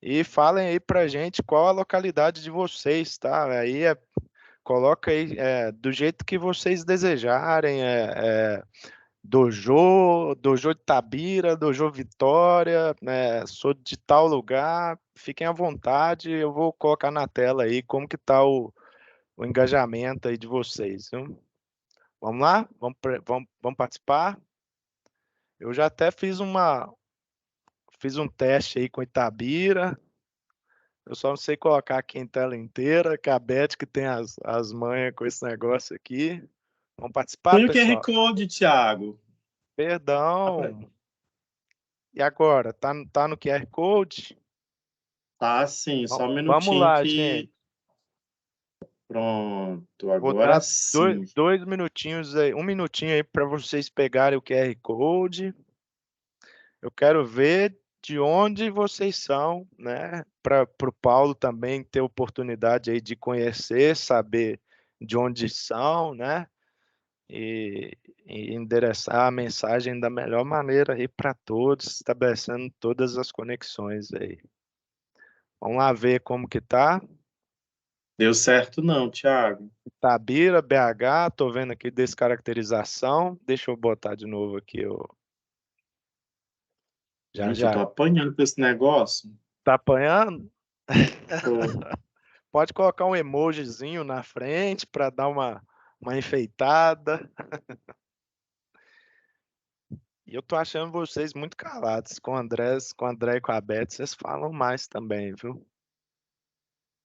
e falem aí pra gente qual a localidade de vocês, tá? Aí coloca aí do jeito que vocês desejarem, Dojo de Itabira, Dojo Vitória, né? Sou de tal lugar, fiquem à vontade, eu vou colocar na tela aí como que tá o engajamento aí de vocês, viu? Vamos lá? Vamos participar? Eu já até fiz um teste aí com Itabira, eu só não sei colocar aqui em tela inteira, que a Beth que tem as manhas com esse negócio aqui. Vamos participar, Põe o QR pessoal? Code, Thiago. Perdão. E agora? Tá no QR Code? Tá, sim, só um Vamos minutinho lá, gente. que... Pronto, Vou agora dar dois, sim. dois minutinhos aí, um minutinho aí para vocês pegarem o QR Code. Eu quero ver de onde vocês são, né? Para o Paulo também ter oportunidade aí de conhecer, saber de onde são, né? E endereçar a mensagem da melhor maneira aí para todos, estabelecendo todas as conexões aí. Vamos lá ver como que tá. Deu certo não, Thiago. Itabira, BH, tô vendo aqui descaracterização. Deixa eu botar de novo aqui. Já, Gente, eu tô já. apanhando com esse negócio. Tá apanhando? Tô. Pode colocar um emojizinho na frente para dar uma enfeitada. E eu tô achando vocês muito calados. Com o André e com a Beth, vocês falam mais também, viu?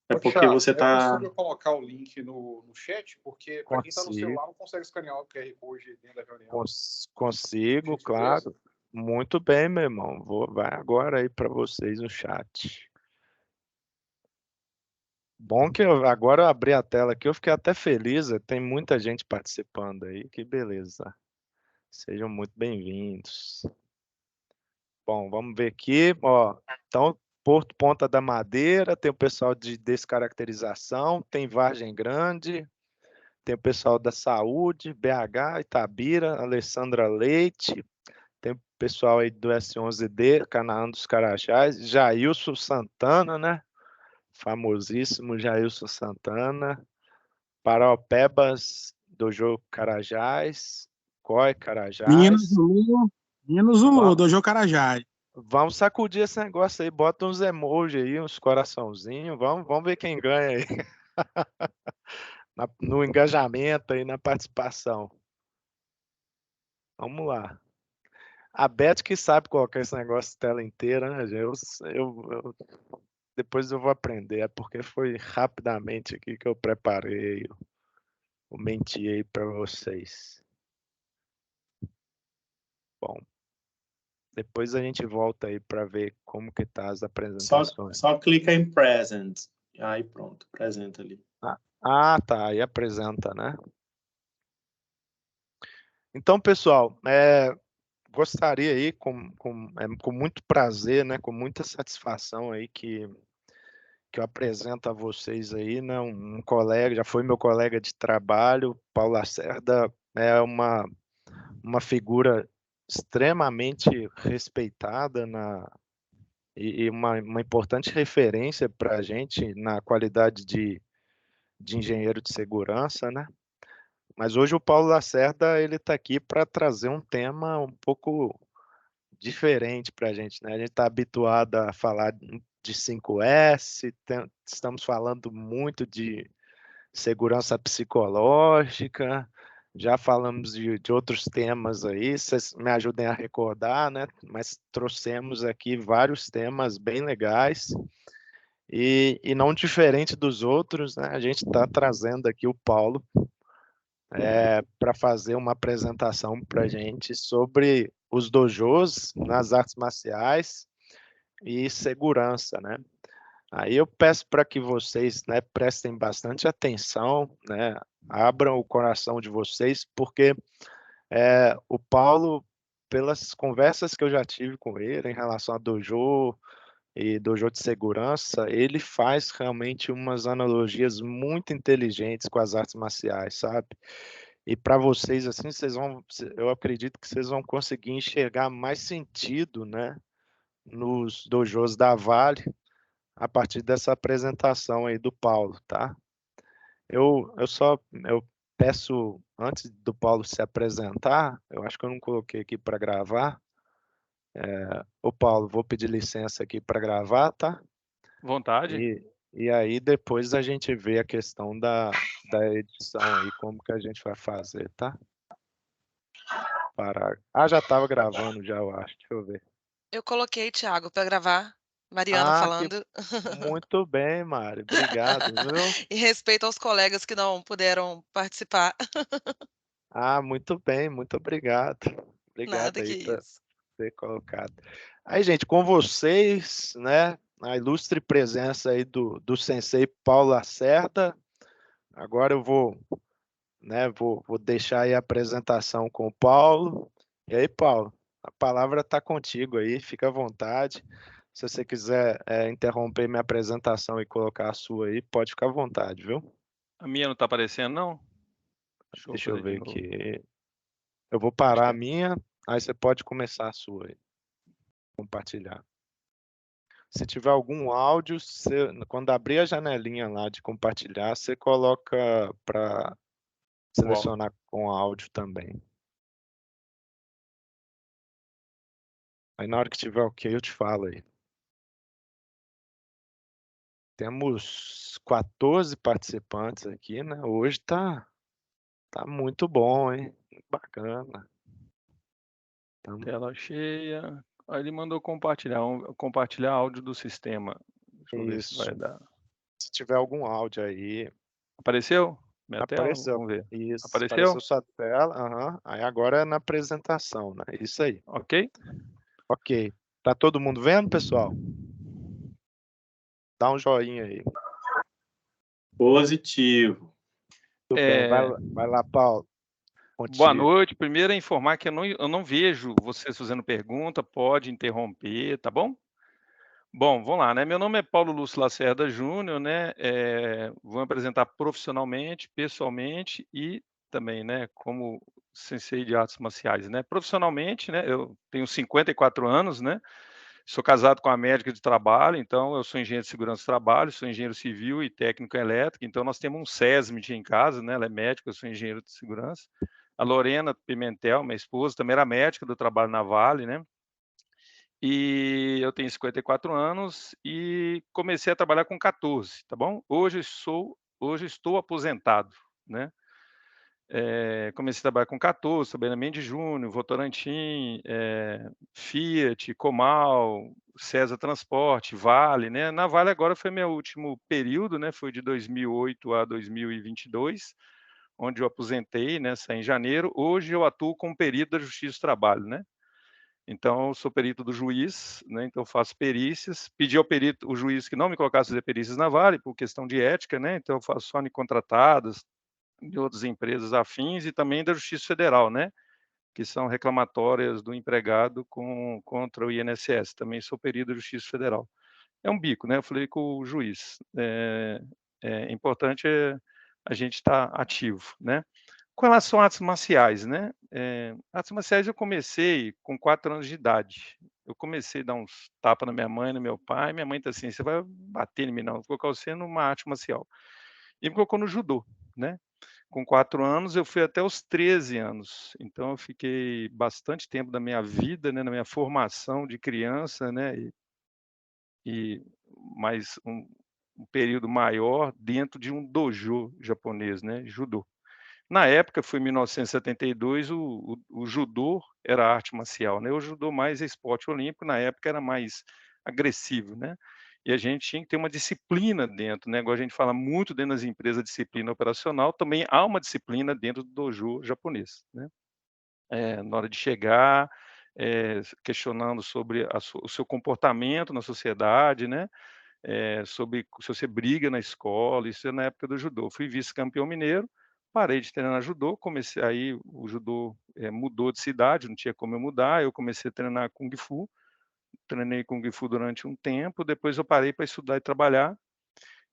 É Ô, porque Thiago, você é tá... possível colocar o link no chat? Porque para quem está no Consigo, celular não consegue escanear o QR Code dentro da reunião. consigo, Gentileza. claro. Muito bem, meu irmão. Vai agora aí para vocês o chat. Bom que agora eu abri a tela aqui, eu fiquei até feliz. Tem muita gente participando aí, que beleza. Sejam muito bem-vindos. Bom, vamos ver aqui, ó. Então, Porto Ponta da Madeira, tem o pessoal de descaracterização, tem Vargem Grande, tem o pessoal da Saúde, BH, Itabira, Alessandra Leite, tem o pessoal aí do S11D, Canaã dos Carajás, Jailson Santana, né? Famosíssimo Jailson Santana, Paraupebas, Dojo Carajás, COI Menino Carajás. Zulu, Menino Zulu, Vamos, Dojo Carajás. vamos sacudir esse negócio aí, bota uns emojis aí, uns coraçãozinhos, vamos ver quem ganha aí no engajamento aí, na participação. Vamos lá. A Beth que sabe colocar esse negócio de tela inteira, né, gente? Depois eu vou aprender, é porque foi rapidamente aqui que eu preparei o menti aí para vocês. Bom, depois a gente volta aí para ver como que tá as apresentações. Só clica em Present. Aí pronto, apresenta ali. Tá, aí apresenta, né? Então, pessoal, gostaria aí, com muito prazer, né, com muita satisfação aí que eu apresento a vocês aí, né, um colega, já foi meu colega de trabalho, Paulo Lacerda é uma figura extremamente respeitada e uma importante referência para a gente na qualidade de engenheiro de segurança, né? Mas hoje o Paulo Lacerda ele está aqui para trazer um tema um pouco diferente para a gente, né? A gente está habituado a falar de 5S, estamos falando muito de segurança psicológica, já falamos de outros temas aí, vocês me ajudem a recordar, né? Mas trouxemos aqui vários temas bem legais e não diferente dos outros, né? A gente está trazendo aqui o Paulo para fazer uma apresentação para a gente sobre os dojos nas artes marciais e segurança, né? Aí eu peço para que vocês, né, prestem bastante atenção, né, abram o coração de vocês, porque o Paulo, pelas conversas que eu já tive com ele em relação a dojo e dojo de segurança, ele faz realmente umas analogias muito inteligentes com as artes marciais, sabe? E para vocês, assim, eu acredito que vocês vão conseguir enxergar mais sentido, né, nos dojos da Vale, a partir dessa apresentação aí do Paulo, tá? Eu peço, antes do Paulo se apresentar, eu acho que eu não coloquei aqui para gravar. Ô Paulo, vou pedir licença aqui para gravar, tá? Vontade. E aí depois a gente vê a questão da edição aí, como que a gente vai fazer, tá? Já estava gravando já, eu acho. Deixa eu ver. Eu coloquei, Thiago, para gravar. Mariana falando. Muito bem, Mari. Obrigado, viu? Em respeito aos colegas que não puderam participar. Muito bem, muito obrigado. Obrigado Nada que aí por isso. ter colocado. Aí, gente, com vocês, né? A ilustre presença aí do sensei Paulo Lacerda. Agora eu vou deixar aí a apresentação com o Paulo. E aí, Paulo, a palavra está contigo aí, fica à vontade. Se você quiser interromper minha apresentação e colocar a sua aí, pode ficar à vontade, viu? A minha não está aparecendo, não? Deixa eu ver aqui. Eu vou parar a minha, aí você pode começar a sua aí. Compartilhar. Se tiver algum áudio, quando abrir a janelinha lá de compartilhar, você coloca para selecionar com áudio também. Aí na hora que tiver ok, eu te falo aí. Temos 14 participantes aqui, né? Hoje tá muito bom, hein? Bacana. Tela cheia. Aí ele mandou compartilhar áudio do sistema. Deixa eu ver se vai dar. Se tiver algum áudio aí. Apareceu? Minha Apareceu. Tela? Vamos ver. Isso. Apareceu sua tela. Uhum. Aí agora é na apresentação, né? Isso aí. Ok? Ok. Tá todo mundo vendo, pessoal? Dá um joinha aí. Positivo. Tudo bem. Vai lá, Paulo. Contigo. Boa noite. Primeiro, informar que eu não vejo vocês fazendo pergunta, pode interromper, tá bom? Bom, vamos lá, né? Meu nome é Paulo Lúcio Lacerda Júnior, né? Vou me apresentar profissionalmente, pessoalmente e também, né, como sensei de artes marciais, né? Profissionalmente, né, eu tenho 54 anos, né? Sou casado com uma médica de trabalho, então eu sou engenheiro de segurança do trabalho, sou engenheiro civil e técnico elétrico, então nós temos um SESMIT em casa, né? Ela é médica, eu sou engenheiro de segurança. A Lorena Pimentel, minha esposa, também era médica do trabalho na Vale, né? E eu tenho 54 anos e comecei a trabalhar com 14, tá bom? Hoje estou aposentado, né? Comecei a trabalhar com 14, trabalhei na Mendes Júnior, Votorantim, Fiat, Comal, César Transporte, Vale, né? Na Vale agora foi meu último período, né? Foi de 2008 a 2022, onde eu aposentei, né? Saí em janeiro. Hoje eu atuo como perito da Justiça do Trabalho, né? Então, eu sou perito do juiz, né? Então faço perícias. Pedi ao perito, o juiz, que não me colocasse fazer perícias na Vale, por questão de ética, né? Então eu faço só em contratadas, de outras empresas afins e também da Justiça Federal, né? Que são reclamatórias do empregado contra o INSS. Também sou perito da Justiça Federal. É um bico, né? Eu falei com o juiz. É importante a gente estar ativo, né? Com relação a artes marciais, né? Artes marciais eu comecei com 4 anos de idade. Eu comecei a dar uns tapas na minha mãe, no meu pai. Minha mãe tá assim: "Você vai bater em mim não, vou colocar você numa arte marcial". E me colocou no judô, né? Com 4 anos, eu fui até os 13 anos. Então eu fiquei bastante tempo da minha vida, né, na minha formação de criança, né, e mais um período maior dentro de um dojo japonês, né, judô. Na época, foi em 1972, o judô era arte marcial, né, o judô mais é esporte olímpico, na época era mais agressivo, né, e a gente tinha que ter uma disciplina dentro, né, igual a gente fala muito dentro das empresas, disciplina operacional, também há uma disciplina dentro do dojo japonês, né. Na hora de chegar, questionando sobre o seu comportamento na sociedade, né, sobre se você briga na escola, isso é na época do judô. Fui vice-campeão mineiro, parei de treinar judô, comecei aí o judô, mudou de cidade, não tinha como eu mudar, eu comecei a treinar kung fu, treinei kung fu durante um tempo, depois eu parei para estudar e trabalhar,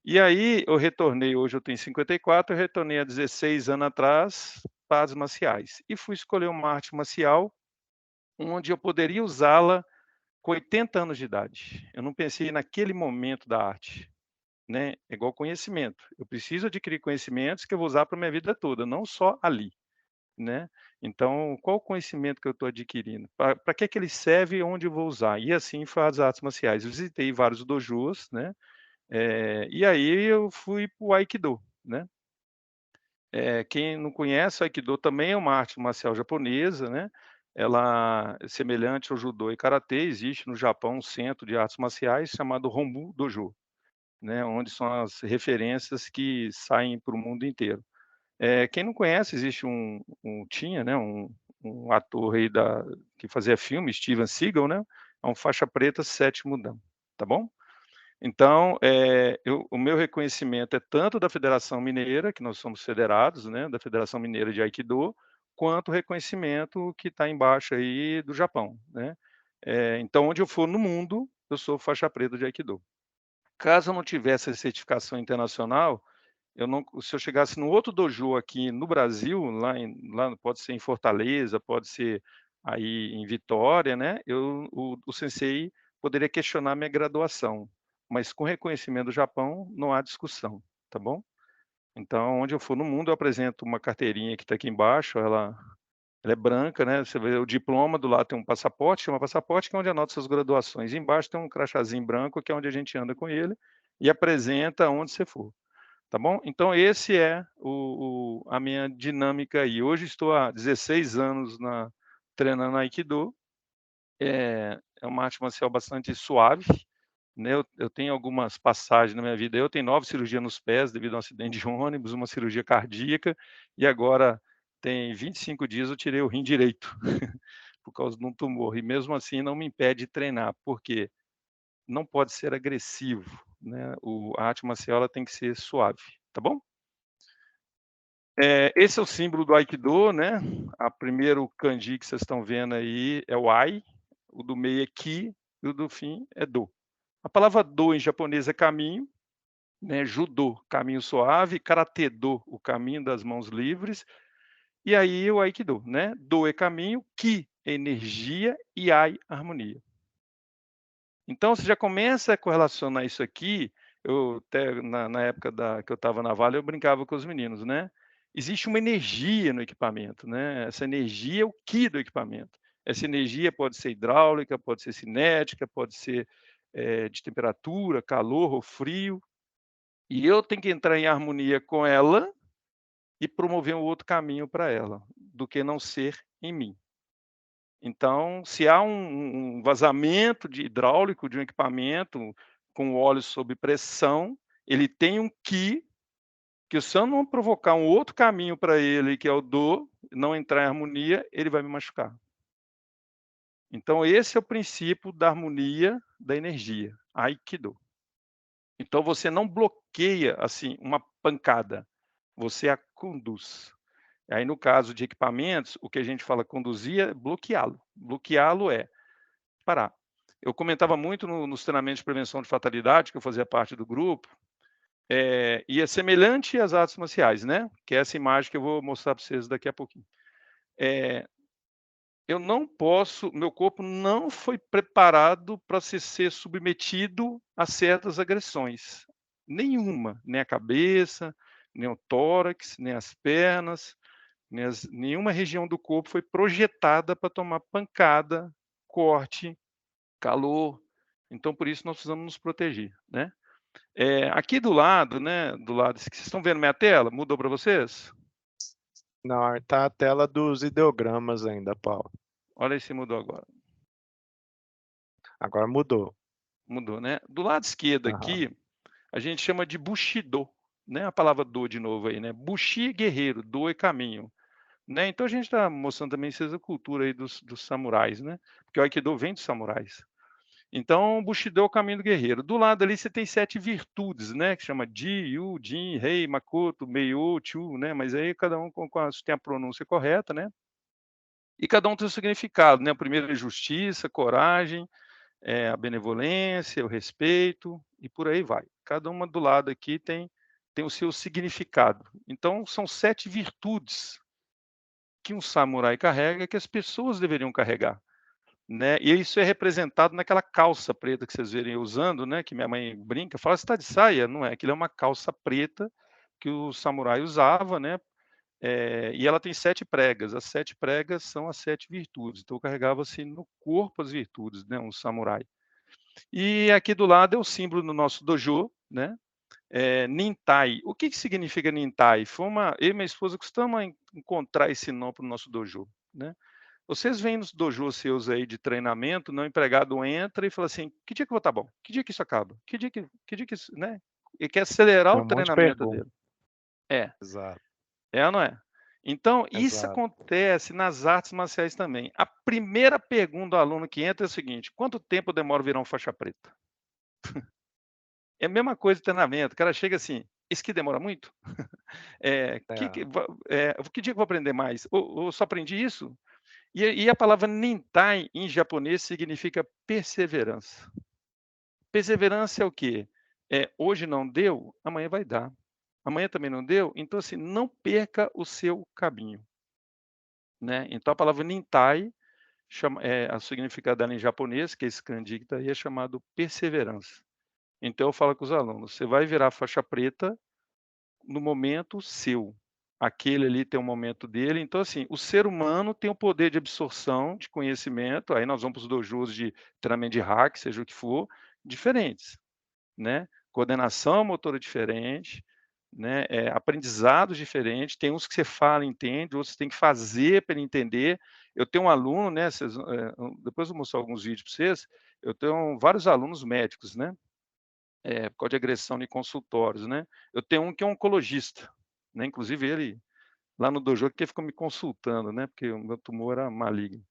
e aí eu retornei, hoje eu tenho 54, eu retornei há 16 anos atrás para artes marciais, e fui escolher uma arte marcial onde eu poderia usá-la com 80 anos de idade. Eu não pensei naquele momento da arte, né? É igual conhecimento. Eu preciso adquirir conhecimentos que eu vou usar para minha vida toda, não só ali, né? Então, qual o conhecimento que eu estou adquirindo? Para que ele serve e onde eu vou usar? E assim foi as artes marciais. Eu visitei vários dojos, né? E aí eu fui para o Aikido, né? Quem não conhece, o Aikido também é uma arte marcial japonesa, né? Ela é semelhante ao judô e karatê. Existe no Japão um centro de artes marciais chamado Hombu Dojo, né? Onde são as referências que saem para o mundo inteiro. Quem não conhece, existe tinha, né? Um ator aí que fazia filme, Steven Seagal, né? É um faixa preta 7º dan, tá bom? Então, o meu reconhecimento é tanto da Federação Mineira, que nós somos federados, né, da Federação Mineira de Aikido, quanto o reconhecimento que está embaixo aí do Japão, né? Então, onde eu for no mundo, eu sou faixa preta de Aikido. Caso eu não tivesse a certificação internacional, se eu chegasse no outro dojo aqui no Brasil, lá pode ser em Fortaleza, pode ser aí em Vitória, né? O sensei poderia questionar minha graduação, mas com reconhecimento do Japão não há discussão, tá bom? Então, onde eu for no mundo, eu apresento uma carteirinha que está aqui embaixo, ela é branca, né? Você vê o diploma, do lado tem um passaporte, chama passaporte, que é onde anota suas graduações. E embaixo tem um crachazinho branco, que é onde a gente anda com ele e apresenta onde você for. Tá bom? Então, esse é a minha dinâmica aí. Hoje estou há 16 anos treinando Aikido. É uma arte marcial bastante suave, né? Eu tenho algumas passagens na minha vida. Eu tenho 9 cirurgias nos pés devido a um acidente de ônibus, uma cirurgia cardíaca, e agora tem 25 dias eu tirei o rim direito por causa de um tumor. E mesmo assim não me impede de treinar, porque não pode ser agressivo, né? A arte marcial ela tem que ser suave, tá bom? Esse é o símbolo do Aikido, né? O primeiro kanji que vocês estão vendo aí é o Ai, o do meio é Ki e o do fim é Do. A palavra Do em japonês é caminho, né? Judô, caminho suave, Karate Do, o caminho das mãos livres, e aí o Aikido, né? Do é caminho, Ki é energia e Ai harmonia. Então, você já começa a correlacionar isso aqui. Eu até na época que eu estava na Vale, eu brincava com os meninos, né? Existe uma energia no equipamento, né? Essa energia é o Ki do equipamento. Essa energia pode ser hidráulica, pode ser cinética, pode ser de temperatura, calor ou frio. E eu tenho que entrar em harmonia com ela e promover um outro caminho para ela, do que não ser em mim. Então, se há um vazamento hidráulico de um equipamento com óleo sob pressão, ele tem um Ki, que se eu não provocar um outro caminho para ele, que é o Do, não entrar em harmonia, ele vai me machucar. Então, esse é o princípio da harmonia da energia, Aikido. Então, você não bloqueia, assim, uma pancada, você a conduz. Aí, no caso de equipamentos, o que a gente fala conduzir é bloqueá-lo. Bloqueá-lo é parar. Eu comentava muito nos treinamentos de prevenção de fatalidade, que eu fazia parte do grupo, e é semelhante às artes marciais, né? Que é essa imagem que eu vou mostrar para vocês daqui a pouquinho. Eu não posso, meu corpo não foi preparado para ser submetido a certas agressões. Nenhuma, nem a cabeça, nem o tórax, nem as pernas, nenhuma região do corpo foi projetada para tomar pancada, corte, calor. Então, por isso, nós precisamos nos proteger, né? Aqui do lado, né? Do lado, vocês estão vendo minha tela? Mudou para vocês? Não, tá a tela dos ideogramas ainda, Paulo. Olha aí se mudou agora. Agora mudou. Mudou, né? Do lado esquerdo aqui, a gente chama de Bushido, né? A palavra Do de novo aí, né? Bushi é guerreiro, Do é caminho, né? Então a gente está mostrando também essa cultura aí dos samurais, né? Porque o Aikido vem dos samurais. Então, Bushido é o caminho do guerreiro. Do lado ali você tem 7 virtudes, né? Que chama Ji, Yu, Jin, Rei, Makoto, Meiyo, Chu, né? Mas aí cada um tem a pronúncia correta, né? E cada um tem o significado, né? O primeiro é justiça, coragem, a benevolência, o respeito e por aí vai. Cada uma do lado aqui tem o seu significado. Então, são 7 virtudes que um samurai carrega que as pessoas deveriam carregar. né? E isso é representado naquela calça preta que vocês verem eu usando, né? Que minha mãe brinca, fala, você está de saia? Não é, aquilo é uma calça preta que o samurai usava, né? E ela tem 7 pregas. As 7 pregas são as 7 virtudes. Então carregava-se no corpo as virtudes, né? Um samurai. E aqui do lado é o símbolo do nosso dojo, né? Nintai. O que significa Nintai? Eu e minha esposa costumamos encontrar esse nome para o nosso dojo, né? Vocês veem nos dojos seus aí de treinamento, o empregado entra e fala assim, que dia que eu vou estar bom? Que dia que isso acaba? Que dia que isso, né? Ele quer acelerar É o um monte de treinamento pergunta. dele. É. Exato. É ou não é? Então, isso Exato. acontece nas artes marciais também. A primeira pergunta do aluno que entra é o seguinte, quanto tempo demora virar um faixa preta? É a mesma coisa de treinamento. O cara chega assim, isso que demora muito? Que dia que eu vou aprender mais? Ou só aprendi isso? E a palavra Nintai, em japonês, significa perseverança. Perseverança é o quê? Hoje não deu, amanhã vai dar. Amanhã também não deu, então assim, não perca o seu caminho, né? Então a palavra Nintai, o significado dela em japonês, que é esse kanji que está aí, é chamado perseverança. Então eu falo com os alunos, você vai virar faixa preta no momento seu. Aquele ali tem um momento dele. Então, assim, o ser humano tem o poder de absorção de conhecimento. Aí nós vamos para os dojos de treinamento de hack, seja o que for, diferentes, né? Coordenação motora diferente, né? Aprendizados diferentes. Tem uns que você fala, entende, outros você tem que fazer para ele entender. Eu tenho um aluno, né? Depois eu vou mostrar alguns vídeos para vocês. Eu tenho vários alunos médicos, né? Por causa de agressão em consultórios, né? Eu tenho um que é um oncologista, né? Inclusive ele lá no dojo que ficou me consultando, né? Porque o meu tumor era maligno.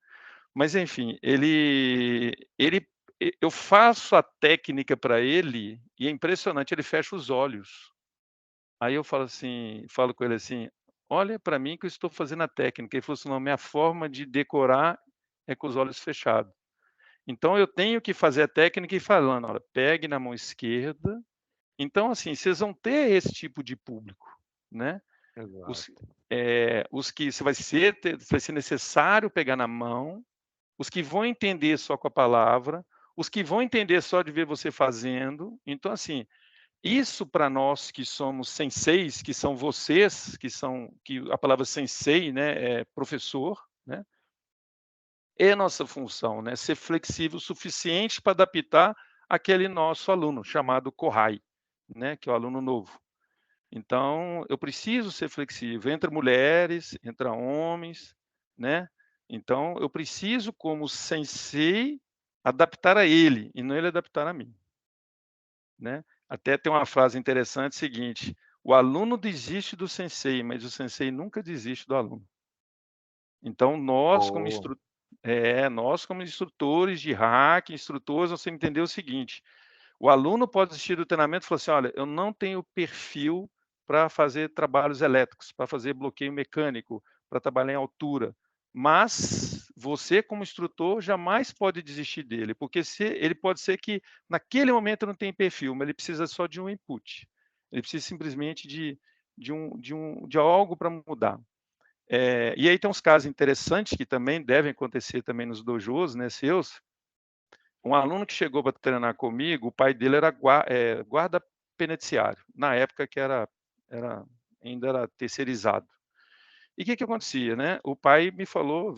Mas enfim, eu faço a técnica para ele e é impressionante, ele fecha os olhos. Aí eu falo com ele assim: olha para mim que eu estou fazendo a técnica. Ele falou assim: não, minha forma de decorar é com os olhos fechados. Então eu tenho que fazer a técnica e falando, olha, pegue na mão esquerda. Então, assim, vocês vão ter esse tipo de público, né? Os que vai ser necessário pegar na mão, os que vão entender só com a palavra, os que vão entender só de ver você fazendo. Então, assim, isso para nós que somos senseis, que são vocês, que a palavra sensei, né, é professor, né? É nossa função, né? Ser flexível o suficiente para adaptar aquele nosso aluno chamado Kohai, né? Que é o aluno novo. Então, eu preciso ser flexível entre mulheres, entre homens, né? Então, eu preciso, como sensei, adaptar a ele e não ele adaptar a mim, né? Até tem uma frase interessante seguinte: o aluno desiste do sensei, mas o sensei nunca desiste do aluno. Então, nós como instrutores de hack, instrutores, você entender o seguinte: o aluno pode assistir do treinamento e falar assim: olha, eu não tenho perfil para fazer trabalhos elétricos, para fazer bloqueio mecânico, para trabalhar em altura. Mas você, como instrutor, jamais pode desistir dele, porque ele pode ser que naquele momento não tem perfil, mas ele precisa só de um input. Ele precisa simplesmente de algo para mudar. E aí tem uns casos interessantes que também devem acontecer também nos dojos, né, seus. Um aluno que chegou para treinar comigo, o pai dele era guarda penitenciário, na época que ainda era terceirizado. E o que acontecia, né? O pai me falou,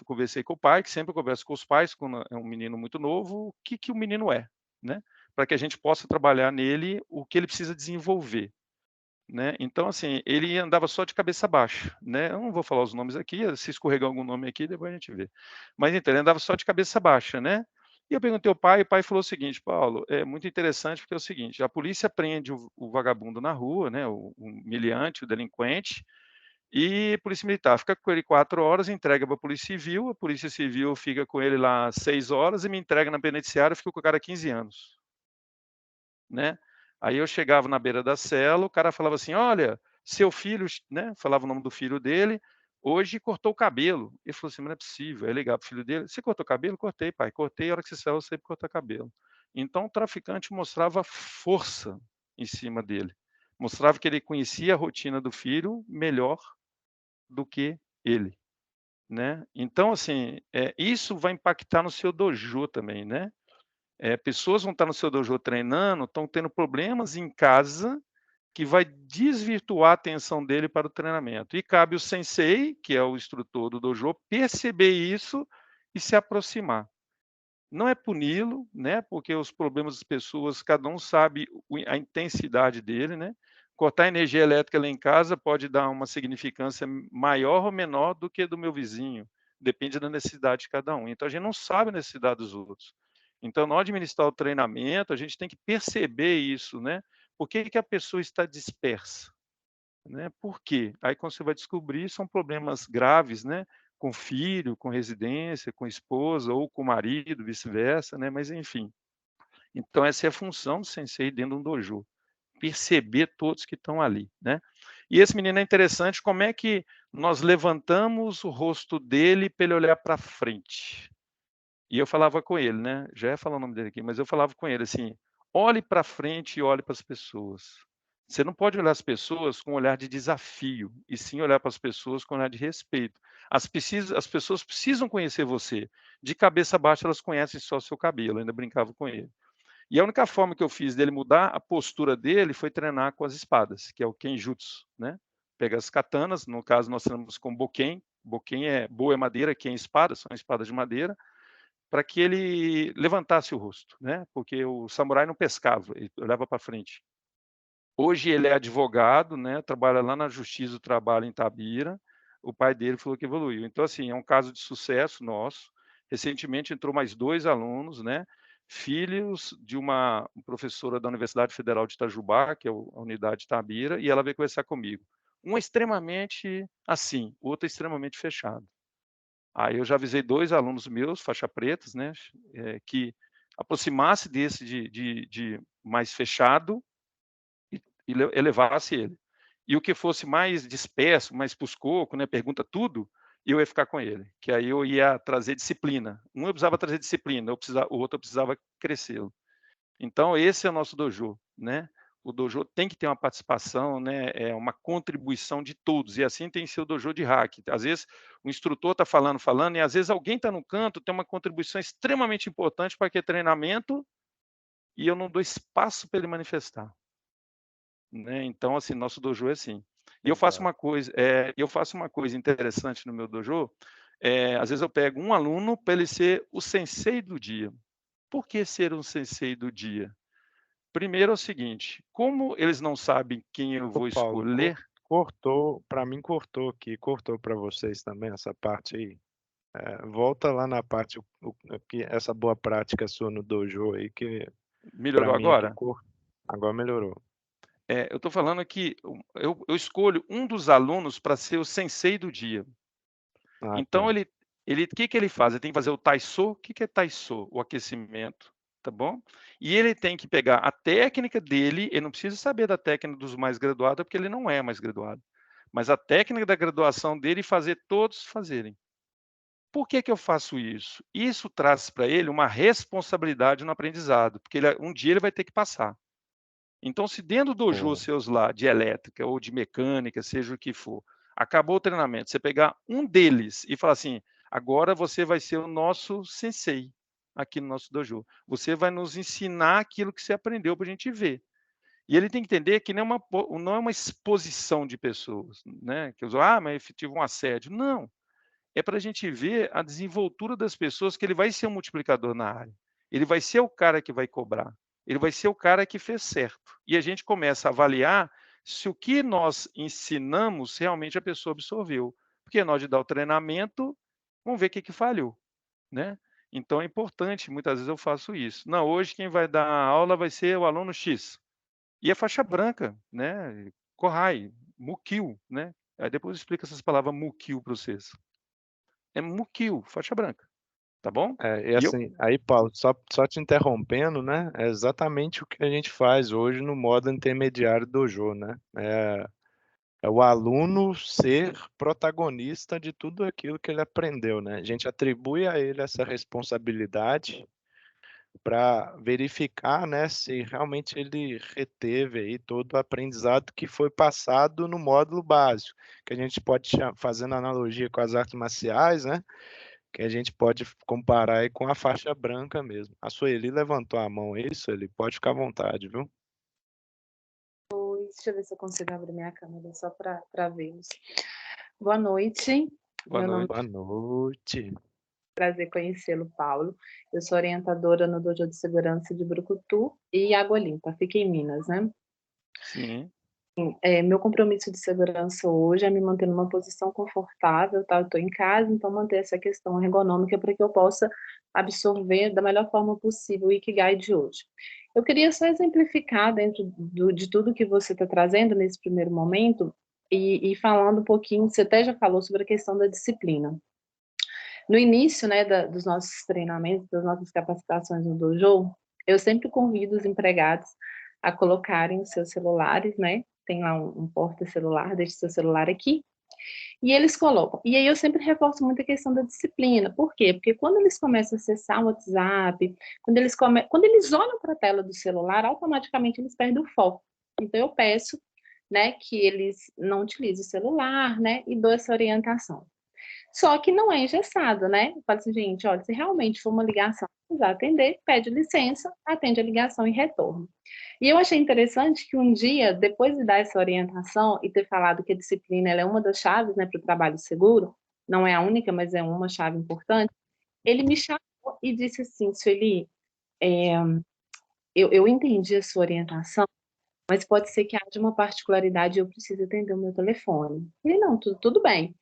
conversei com o pai, que sempre converso com os pais, quando é um menino muito novo, o que o menino é, né? Para que a gente possa trabalhar nele o que ele precisa desenvolver, né? Então, assim, ele andava só de cabeça baixa, né? Eu não vou falar os nomes aqui, se escorregar algum nome aqui, depois a gente vê. Mas então, ele andava só de cabeça baixa, né? E eu perguntei ao pai, e o pai falou o seguinte: Paulo, é muito interessante porque é o seguinte, a polícia prende o vagabundo na rua, né? O meliante, o delinquente, e a polícia militar fica com ele 4 horas, entrega para a polícia civil fica com ele lá 6 horas e me entrega na penitenciária, fica com o cara 15 anos, né? Aí eu chegava na beira da cela, o cara falava assim: olha, seu filho, né? Falava o nome do filho dele, hoje cortou o cabelo. Ele falou assim: mas não é possível. Aí ligava para o filho dele: você cortou o cabelo? Cortei, pai. Cortei, a hora que você saiu, eu sempre cortar cabelo. Então o traficante mostrava força em cima dele. Mostrava que ele conhecia a rotina do filho melhor do que ele. né? Então, assim, isso vai impactar no seu dojo também, né? Pessoas vão estar no seu dojo treinando, estão tendo problemas em casa que vai desvirtuar a atenção dele para o treinamento. E cabe o sensei, que é o instrutor do dojo, perceber isso e se aproximar. Não é puni-lo, né? Porque os problemas das pessoas, cada um sabe a intensidade dele, né? Cortar energia elétrica lá em casa pode dar uma significância maior ou menor do que do meu vizinho. Depende da necessidade de cada um. Então a gente não sabe a necessidade dos outros. Então, na hora de administrar o treinamento, a gente tem que perceber isso, né? Por que que a pessoa está dispersa? Né? Por quê? Aí quando você vai descobrir, são problemas graves, né? Com filho, com residência, com esposa ou com marido, vice-versa, né? Mas enfim. Então essa é a função do sensei dentro de um dojo, perceber todos que estão ali, né? E esse menino é interessante, como é que nós levantamos o rosto dele para ele olhar para frente? E eu falava com ele, né? Já ia falar o nome dele aqui, mas eu falava com ele assim: olhe para frente e olhe para as pessoas. Você não pode olhar as pessoas com um olhar de desafio, e sim olhar para as pessoas com um olhar de respeito. As pessoas precisam conhecer você. De cabeça baixa, elas conhecem só o seu cabelo. Eu ainda brincava com ele. E a única forma que eu fiz dele mudar a postura dele foi treinar com as espadas, que é o Kenjutsu, né? Pega as katanas, no caso nós treinamos com Boken. Boken é boa é madeira, Ken é espada, são espadas de madeira, para que ele levantasse o rosto, né? Porque o samurai não pescava, ele olhava para frente. Hoje ele é advogado, né? Trabalha lá na Justiça do Trabalho em Itabira. O pai dele falou que evoluiu. Então, assim, é um caso de sucesso nosso. Recentemente entrou mais 2 alunos, né? Filhos de uma professora da Universidade Federal de Itajubá, que é a unidade Itabira, e ela veio conversar comigo. Um é extremamente assim, o outro é extremamente fechado. Aí eu já avisei 2 alunos meus, faixa pretas, né, que aproximasse desse de mais fechado e elevasse ele. E o que fosse mais disperso, mais puscoco, né, pergunta tudo, eu ia ficar com ele, que aí eu ia trazer disciplina. Um eu precisava trazer disciplina, o outro eu precisava crescê-lo. Então esse é o nosso dojo, né? O dojo tem que ter uma participação, né? É uma contribuição de todos. E assim tem que ser o dojo de hack. Às vezes o instrutor está falando, e às vezes alguém está no canto, tem uma contribuição extremamente importante para aquele treinamento e eu não dou espaço para ele manifestar, né? Então, assim, nosso dojo é assim. E eu faço uma coisa interessante no meu dojo. Às vezes eu pego um aluno para ele ser o sensei do dia. Por que ser um sensei do dia? Primeiro é o seguinte, como eles não sabem quem eu Ô, vou Paulo, escolher, cortou, para mim cortou aqui, cortou para vocês também essa parte aí. Volta lá na parte, que essa boa prática sua no dojo aí, que para melhorou mim aqui agora? agora melhorou. Eu estou falando que eu escolho um dos alunos para ser o sensei do dia. Ah, Então, tá. o que que ele faz? Ele tem que fazer o Taiso. O que que é Taiso? O aquecimento, tá bom? E ele tem que pegar a técnica dele, ele não precisa saber da técnica dos mais graduados, porque ele não é mais graduado. Mas a técnica da graduação dele e fazer todos fazerem. Por que que eu faço isso? Isso traz para ele uma responsabilidade no aprendizado, porque um dia ele vai ter que passar. Então, se dentro do dojo seus lá, de elétrica ou de mecânica, seja o que for, acabou o treinamento, você pegar um deles e falar assim: agora você vai ser o nosso sensei aqui no nosso dojo. Você vai nos ensinar aquilo que você aprendeu para a gente ver. E ele tem que entender que não é uma exposição de pessoas, né? Que mas eu tive um assédio. Não. É para a gente ver a desenvoltura das pessoas, que ele vai ser um multiplicador na área. Ele vai ser o cara que vai cobrar. Ele vai ser o cara que fez certo. E a gente começa a avaliar se o que nós ensinamos realmente a pessoa absorveu. Porque nós de dar o treinamento, vamos ver o que falhou, né? Então é importante, muitas vezes eu faço isso. Não, hoje quem vai dar a aula vai ser o aluno X. E a faixa branca, né? Kohai, Mukil, né? Aí depois explica essas palavras Mukil para vocês. É Mukil, faixa branca, tá bom? E E eu assim, aí, Paulo, só te interrompendo, né? É exatamente o que a gente faz hoje no modo intermediário do dojo, né? É o aluno ser protagonista de tudo aquilo que ele aprendeu, né? A gente atribui a ele essa responsabilidade, para verificar, né, se realmente ele reteve aí todo o aprendizado que foi passado no módulo básico, que a gente pode fazendo analogia com as artes marciais, né, que a gente pode comparar aí com a faixa branca mesmo. A Sueli levantou a mão aí, Sueli, pode ficar à vontade, viu? Deixa eu ver se eu consigo abrir minha câmera só para vê-los. Boa noite. Boa noite. Boa noite. Prazer conhecê-lo, Paulo. Eu sou orientadora no Dojo de Segurança de Brucutu e Água Limpa, fica em Minas, né? Sim. Meu compromisso de segurança hoje é me manter numa posição confortável, tá? Eu estou em casa, então manter essa questão ergonômica para que eu possa absorver da melhor forma possível o Ikigai de hoje. Eu queria só exemplificar dentro de tudo que você está trazendo nesse primeiro momento e falando um pouquinho, você até já falou sobre a questão da disciplina. No início, né, dos nossos treinamentos, das nossas capacitações no dojo, eu sempre convido os empregados a colocarem os seus celulares, né? Tem lá um porta-celular, deixe seu celular aqui. E eles colocam. E aí eu sempre reforço muito a questão da disciplina. Por quê? Porque quando eles começam a acessar o WhatsApp, quando eles olham para a tela do celular, automaticamente eles perdem o foco. Então eu peço, né, que eles não utilizem o celular, né, e dou essa orientação. Só que não é engessado, né? Eu falo assim, gente, olha, se realmente for uma ligação que precisar atender, pede licença, atende a ligação e retorno. E eu achei interessante que um dia, depois de dar essa orientação e ter falado que a disciplina ela é uma das chaves, né, para o trabalho seguro, não é a única, mas é uma chave importante, ele me chamou e disse assim, Sueli, eu entendi a sua orientação, mas pode ser que haja uma particularidade e eu preciso atender o meu telefone. Eu falei, não, tudo bem.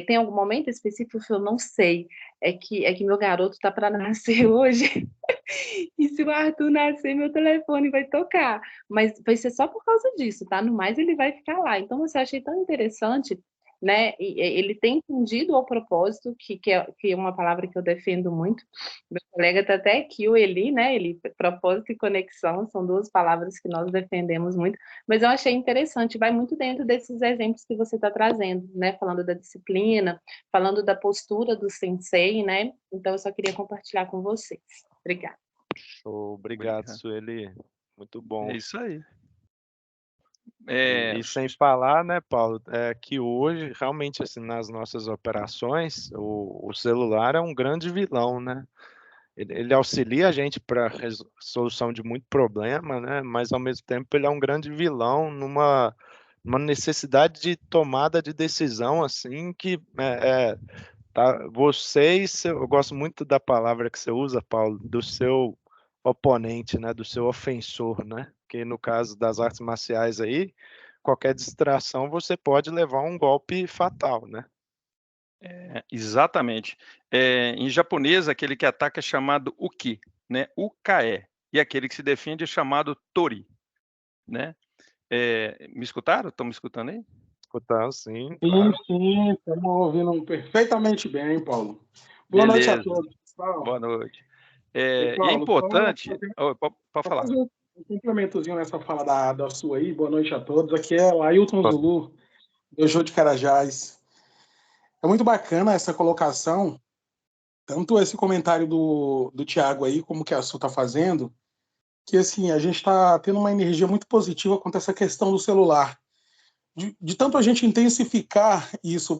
Tem algum momento específico que eu não sei, é que meu garoto está para nascer hoje, e se o Arthur nascer, meu telefone vai tocar, mas vai ser só por causa disso, tá? No mais, ele vai ficar lá. Então, eu achei tão interessante, né? E ele tem entendido ao propósito, que é uma palavra que eu defendo muito. Meu colega está até aqui, o Eli, né? Propósito e conexão são duas palavras que nós defendemos muito, mas eu achei interessante, vai muito dentro desses exemplos que você está trazendo, né? Falando da disciplina, falando da postura do sensei, né? Então, eu só queria compartilhar com vocês. Obrigada. Show, obrigado, Sueli. Muito bom. É isso aí. E sem falar, né, Paulo, que hoje, realmente, assim, nas nossas operações, o celular é um grande vilão, né? Ele auxilia a gente para resolução de muito problema, né? Mas, ao mesmo tempo, ele é um grande vilão numa necessidade de tomada de decisão, assim, que tá, eu gosto muito da palavra que você usa, Paulo, do seu oponente, né? Do seu ofensor, né? Que no caso das artes marciais aí, qualquer distração você pode levar um golpe fatal, né? Exatamente. Em japonês, aquele que ataca é chamado uki, né? Ukae. E aquele que se defende é chamado tori, né? Me escutaram? Estão me escutando aí? Escutar, sim, claro. Sim, estamos ouvindo perfeitamente bem, Paulo. Boa noite a todos, pessoal. Boa noite. Paulo, é importante... Pode falar. Fazer um complementozinho nessa fala da sua aí. Boa noite a todos. Aqui é o Ailton Zulu, Dojo de Carajás. É muito bacana essa colocação, tanto esse comentário do Thiago aí, como que a Su está fazendo, que assim, a gente está tendo uma energia muito positiva quanto a essa questão do celular. De tanto a gente intensificar isso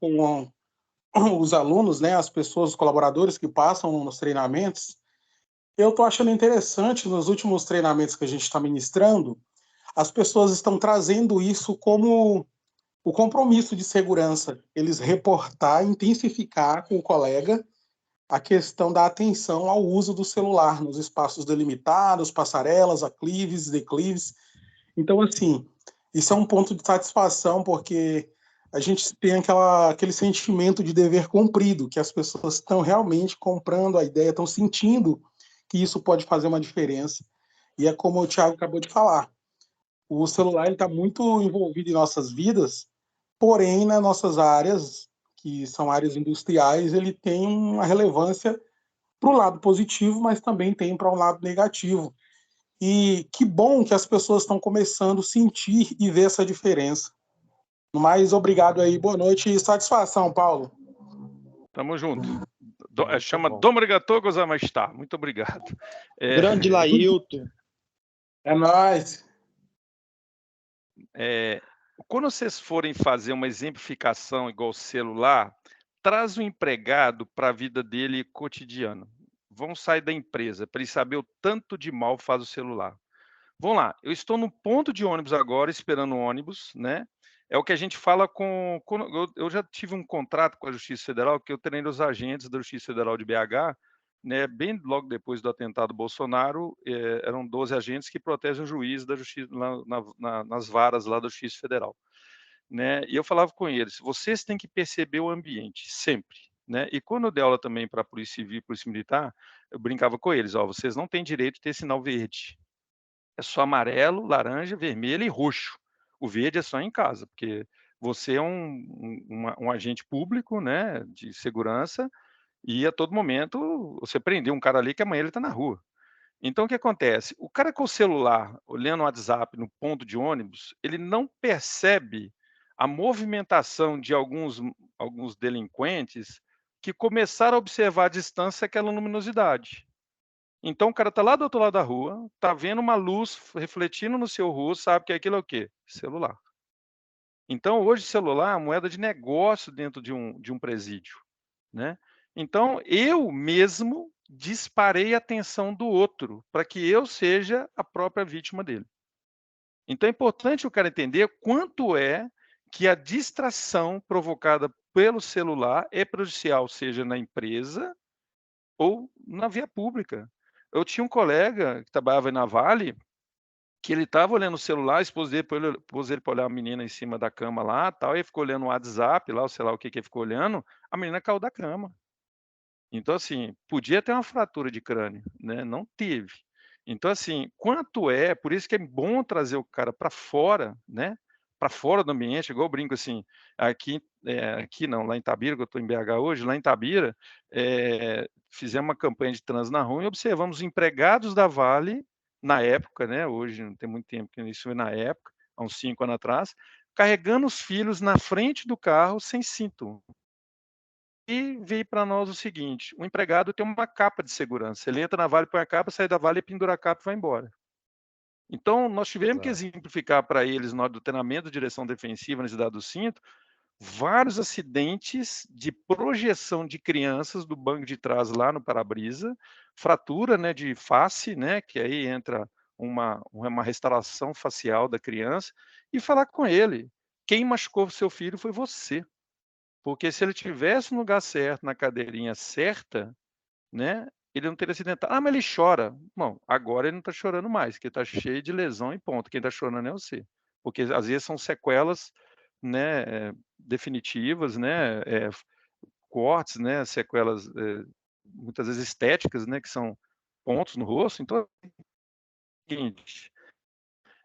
com os alunos, né, as pessoas, os colaboradores que passam nos treinamentos, eu estou achando interessante, nos últimos treinamentos que a gente está ministrando, as pessoas estão trazendo isso como o compromisso de segurança, eles reportar, intensificar com o colega a questão da atenção ao uso do celular nos espaços delimitados, passarelas, aclives, declives. Então, assim, isso é um ponto de satisfação, porque a gente tem aquele sentimento de dever cumprido, que as pessoas estão realmente comprando a ideia, estão sentindo que isso pode fazer uma diferença. E é como o Thiago acabou de falar, o celular está muito envolvido em nossas vidas, porém, nas nossas áreas, que são áreas industriais, ele tem uma relevância para o lado positivo, mas também tem para um lado negativo. E que bom que as pessoas estão começando a sentir e ver essa diferença. Mas obrigado aí, boa noite e satisfação, Paulo. Tamo junto. Chama bom. Dobrigator Gozamastá. Muito obrigado. Grande Lailton. É nóis. Quando vocês forem fazer uma exemplificação igual celular, traz o empregado para a vida dele cotidiana. Vão sair da empresa para ele saber o tanto de mal faz o celular. Vamos lá, eu estou no ponto de ônibus agora, esperando o ônibus, né? É o que a gente fala eu já tive um contrato com a Justiça Federal, que eu treinei os agentes da Justiça Federal de BH, né? Bem logo depois do atentado Bolsonaro, eram 12 agentes que protegem o juiz da Justiça, nas varas lá da Justiça Federal. Né? E eu falava com eles, vocês têm que perceber o ambiente, sempre. Né? E quando eu dei aula também para a Polícia Civil e Polícia Militar, eu brincava com eles, vocês não têm direito de ter sinal verde. É só amarelo, laranja, vermelho e roxo. O verde é só em casa, porque você é um agente público, né, de segurança, e a todo momento você prendeu um cara ali que amanhã ele está na rua. Então, o que acontece? O cara com o celular, olhando o WhatsApp no ponto de ônibus, ele não percebe a movimentação de alguns delinquentes que começaram a observar à distância aquela luminosidade. Então, o cara está lá do outro lado da rua, está vendo uma luz refletindo no seu rosto, sabe que aquilo é o quê? Celular. Então, hoje, celular é uma moeda de negócio dentro de um presídio. Né? Então, eu mesmo disparei a atenção do outro, para que eu seja a própria vítima dele. Então, é importante o cara entender quanto é que a distração provocada pelo celular é prejudicial, seja na empresa ou na via pública. Eu tinha um colega que trabalhava na Vale, que ele estava olhando o celular, a esposa dele pôs ele para olhar a menina em cima da cama lá, tal, e ele ficou olhando o WhatsApp lá, ou sei lá o que ele ficou olhando, a menina caiu da cama. Então, assim, podia ter uma fratura de crânio, né? Não teve. Então, assim, por isso que é bom trazer o cara para fora, né? Para fora do ambiente, igual eu brinco assim, aqui não, lá em Itabira, que eu estou em BH hoje, lá em Itabira, fizemos uma campanha de trânsito na rua e observamos os empregados da Vale, na época, né? Hoje não tem muito tempo que isso foi na época, há uns 5 anos atrás, carregando os filhos na frente do carro sem cinto. E veio para nós o seguinte, o empregado tem uma capa de segurança, ele entra na Vale, põe a capa, sai da Vale, pendura a capa e vai embora. Então, nós tivemos que exemplificar para eles, no treinamento de direção defensiva, na cidade do cinto, vários acidentes de projeção de crianças do banco de trás lá no para-brisa, fratura, né, de face, né, que aí entra uma restauração facial da criança, e falar com ele, quem machucou seu filho foi você. Porque se ele tivesse no lugar certo, na cadeirinha certa, né, ele não teria acidentado. Mas ele chora. Bom, agora ele não está chorando mais, porque está cheio de lesão e ponto. Quem está chorando é você. Porque às vezes são sequelas, né, definitivas, né, cortes, né, sequelas muitas vezes estéticas, né, que são pontos no rosto. Então, é o seguinte,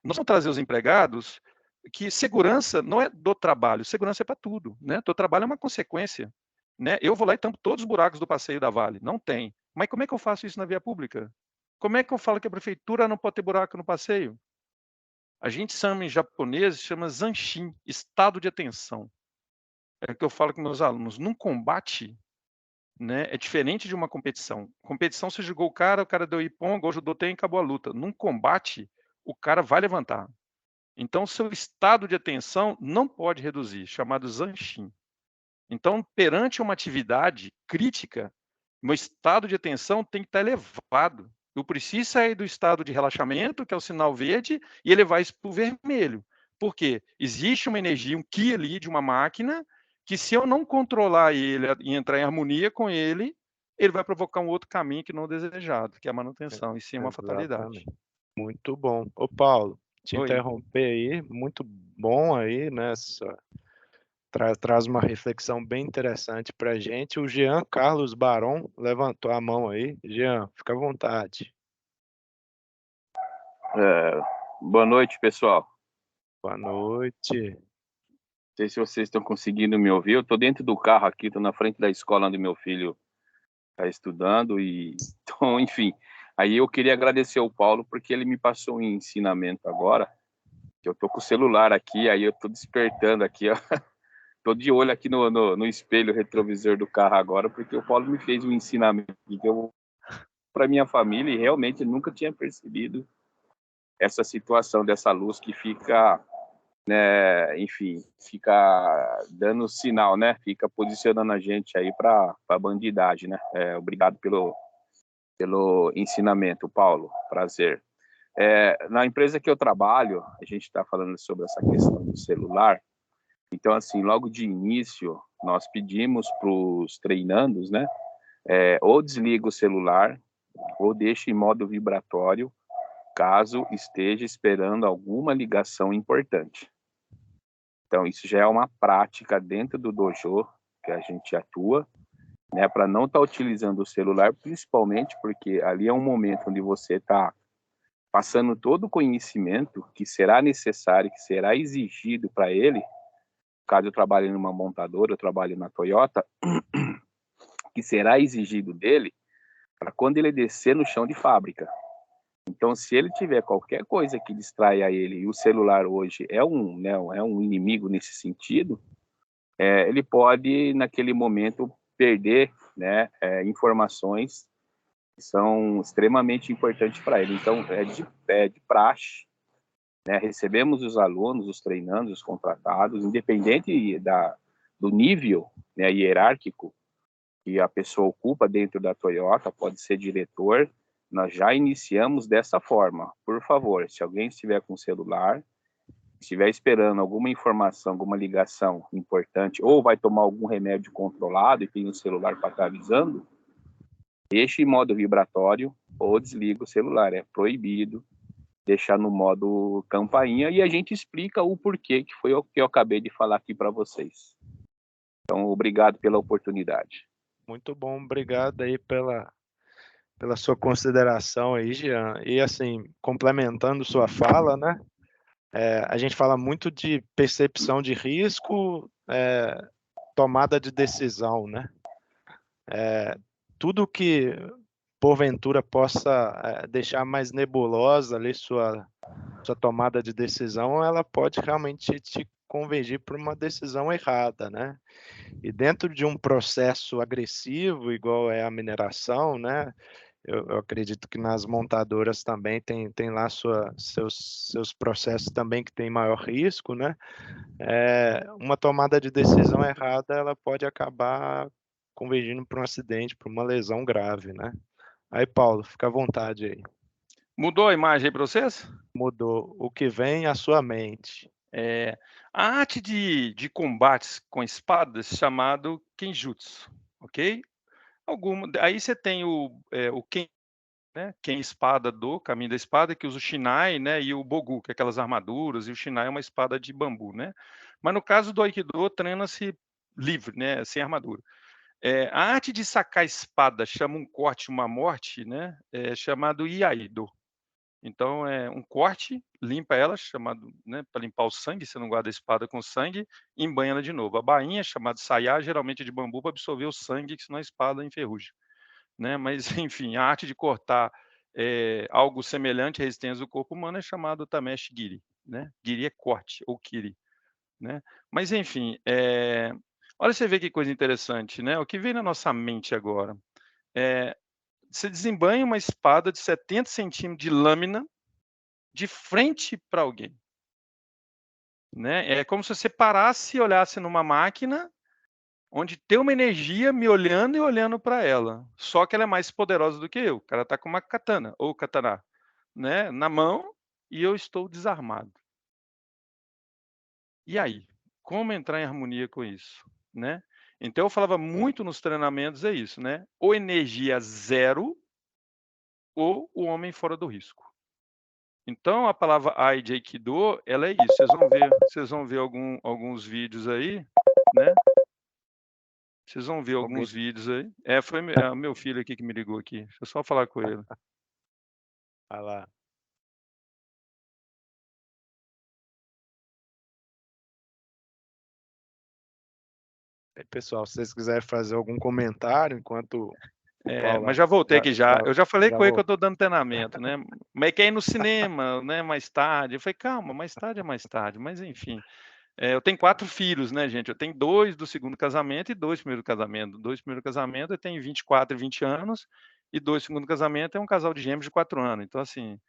nós vamos trazer os empregados que segurança não é do trabalho, segurança é para tudo, né? Teu trabalho é uma consequência, né? Eu vou lá e tampo todos os buracos do passeio da Vale, não tem. Mas como é que eu faço isso na via pública? Como é que eu falo que a prefeitura não pode ter buraco no passeio? A gente chama em japonês, chama zanshin, estado de atenção. É o que eu falo com meus alunos, num combate, né, é diferente de uma competição. Competição, você jogou o cara deu ippon, gol judô tem, acabou a luta. Num combate, o cara vai levantar. Então, seu estado de atenção não pode reduzir, chamado zanshin. Então, perante uma atividade crítica, meu estado de atenção tem que estar elevado. Eu preciso sair do estado de relaxamento, que é o sinal verde, e elevar isso para o vermelho. Por quê? Existe uma energia, um ki ali de uma máquina, que se eu não controlar ele e entrar em harmonia com ele, ele vai provocar um outro caminho que não desejado, que é a manutenção, e sim uma fatalidade. Muito bom. Ô, Paulo, te Oi. interromper aí, muito bom aí, né? Traz uma reflexão bem interessante para a gente. O Jean Carlos Barão levantou a mão aí. Jean, fica à vontade. Boa noite, pessoal. Boa noite. Não sei se vocês estão conseguindo me ouvir. Eu estou dentro do carro aqui, estou na frente da escola onde meu filho está estudando. Então, enfim, aí eu queria agradecer ao Paulo porque ele me passou um ensinamento agora. Eu estou com o celular aqui, aí eu estou despertando aqui, ó. tô de olho aqui no espelho retrovisor do carro agora, porque o Paulo me fez um ensinamento que eu para minha família e realmente nunca tinha percebido essa situação dessa luz que fica, né, enfim, fica dando sinal, né? Fica posicionando a gente aí para bandidagem, né? Obrigado pelo ensinamento, Paulo. Prazer. Na empresa que eu trabalho, a gente está falando sobre essa questão do celular. Então, assim, logo de início, nós pedimos para os treinandos, né? Ou desliga o celular, ou deixa em modo vibratório, caso esteja esperando alguma ligação importante. Então, isso já é uma prática dentro do dojo que a gente atua, né? Para não estar utilizando o celular, principalmente porque ali é um momento onde você está passando todo o conhecimento que será necessário, que será exigido para ele. Caso eu trabalhe numa montadora, eu trabalho na Toyota, que será exigido dele para quando ele descer no chão de fábrica. Então, se ele tiver qualquer coisa que distraia ele, e o celular hoje é um inimigo nesse sentido, ele pode, naquele momento, perder, né, informações que são extremamente importantes para ele. Então, é de praxe, né, recebemos os alunos, os treinandos, os contratados, independente do nível, né, hierárquico que a pessoa ocupa dentro da Toyota, pode ser diretor, nós já iniciamos dessa forma. Por favor, se alguém estiver com o celular, estiver esperando alguma informação, alguma ligação importante, ou vai tomar algum remédio controlado e tem o celular para estar avisando, deixe em modo vibratório ou desliga o celular. É proibido deixar no modo campainha e a gente explica o porquê, que foi o que eu acabei de falar aqui para vocês. Então, obrigado pela oportunidade. Muito bom, obrigado aí pela sua consideração aí, Jean. E assim, complementando sua fala, né? A gente fala muito de percepção de risco, tomada de decisão, né? Tudo que porventura possa deixar mais nebulosa ali sua tomada de decisão, ela pode realmente te convergir para uma decisão errada, né? E dentro de um processo agressivo, igual é a mineração, né? Eu acredito que nas montadoras também tem lá seus processos também que tem maior risco, né? Uma tomada de decisão errada, ela pode acabar convergindo para um acidente, para uma lesão grave, né? Aí, Paulo, fica à vontade aí. Mudou a imagem aí para vocês? Mudou. O que vem à sua mente? A arte de combates com espadas chamado Kenjutsu, ok? Aí você tem o Ken, né? Ken espada do Caminho da Espada, que usa o Shinai, né? E o Bogu, que é aquelas armaduras, e o Shinai é uma espada de bambu, né? Mas no caso do Aikido, treina-se livre, né? Sem armadura. A arte de sacar espada chama um corte, uma morte, né? Chamado Iaido. Então, um corte, limpa ela, chamado, né, para limpar o sangue, você não guarda a espada com sangue, e embanha ela de novo. A bainha, chamada saiá, geralmente é de bambu, para absorver o sangue, que senão a espada enferruja. Né? Mas, enfim, a arte de cortar algo semelhante à resistência do corpo humano é chamado tameshi giri. Né? Giri é corte, ou kiri. Né? Mas, enfim, olha você vê que coisa interessante, né? O que vem na nossa mente agora? Você desembanha uma espada de 70 centímetros de lâmina de frente para alguém. Né? É como se você parasse e olhasse numa máquina onde tem uma energia me olhando e olhando para ela. Só que ela é mais poderosa do que eu. O cara está com uma katana, ou katana, né, na mão, e eu estou desarmado. E aí? Como entrar em harmonia com isso? Né? Então, eu falava muito nos treinamentos, é isso, né? Ou energia zero, ou o homem fora do risco. Então, a palavra Ai de Aikido, ela é isso. Vocês vão ver alguns vídeos aí, né? Vocês vão ver alguns vídeos aí. Foi meu filho aqui que me ligou aqui. Deixa eu só falar com ele. Vai lá. Aí, pessoal, se vocês quiserem fazer algum comentário enquanto mas já voltei aqui já. Eu já falei com ele que eu estou dando treinamento, né? Mas quer ir no cinema, né? Mais tarde. Eu falei, calma, mais tarde é mais tarde. Mas enfim, Eu tenho 4 filhos, né, gente? Eu tenho 2 do segundo casamento e 2 do primeiro casamento. 2 do primeiro casamento eu tenho 24 e 20 anos, e 2 do segundo casamento é um casal de gêmeos de 4 anos. Então, assim,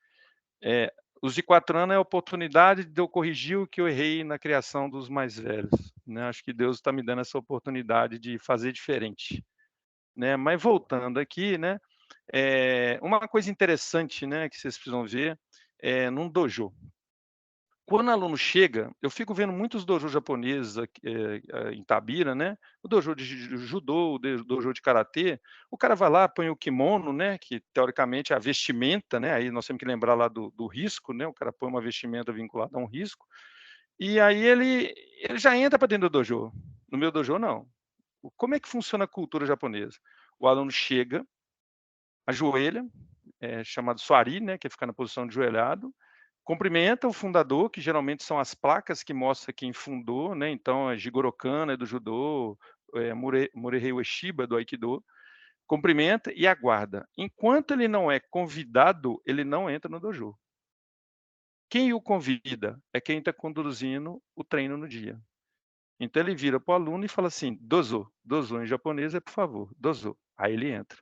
os de 4 anos é a oportunidade de eu corrigir o que eu errei na criação dos mais velhos, né? Acho que Deus está me dando essa oportunidade de fazer diferente, né? Mas voltando aqui, né? Uma coisa interessante, né, que vocês precisam ver num dojo. Quando o aluno chega, eu fico vendo muitos dojo japoneses aqui, em Tabira, né? O dojo de judô, o dojo de karatê. O cara vai lá, põe o kimono, né? Que teoricamente é a vestimenta, né? Aí nós temos que lembrar lá do risco, né? O cara põe uma vestimenta vinculada a um risco. E aí ele já entra para dentro do dojo. No meu dojo, não. Como é que funciona a cultura japonesa? O aluno chega, ajoelha, chamado swari, né? Que é ficar na posição de joelhado. Cumprimenta o fundador, que geralmente são as placas que mostram quem fundou, né? Então, Jigoro Kano é do judô, Morihei Ueshiba é do aikido. Cumprimenta e aguarda. Enquanto ele não é convidado, ele não entra no dojo. Quem o convida é quem está conduzindo o treino no dia. Então, ele vira para o aluno e fala assim, dozo. Dozo em japonês é por favor, dozo. Aí ele entra.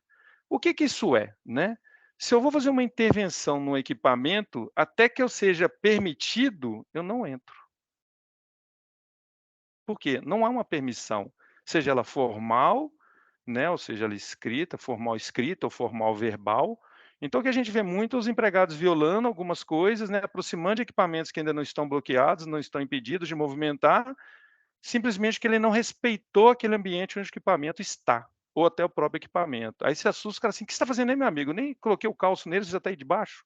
O que isso é, né? Se eu vou fazer uma intervenção no equipamento, até que eu seja permitido, eu não entro. Por quê? Não há uma permissão, seja ela formal, né, ou seja ela escrita, formal escrita ou formal verbal. Então, o que a gente vê muito, os empregados violando algumas coisas, né, aproximando de equipamentos que ainda não estão bloqueados, não estão impedidos de movimentar, simplesmente que ele não respeitou aquele ambiente onde o equipamento está, ou até o próprio equipamento. Aí se assusta, o cara assim, o que você está fazendo aí, meu amigo? Nem coloquei o calço nele, você já está aí debaixo.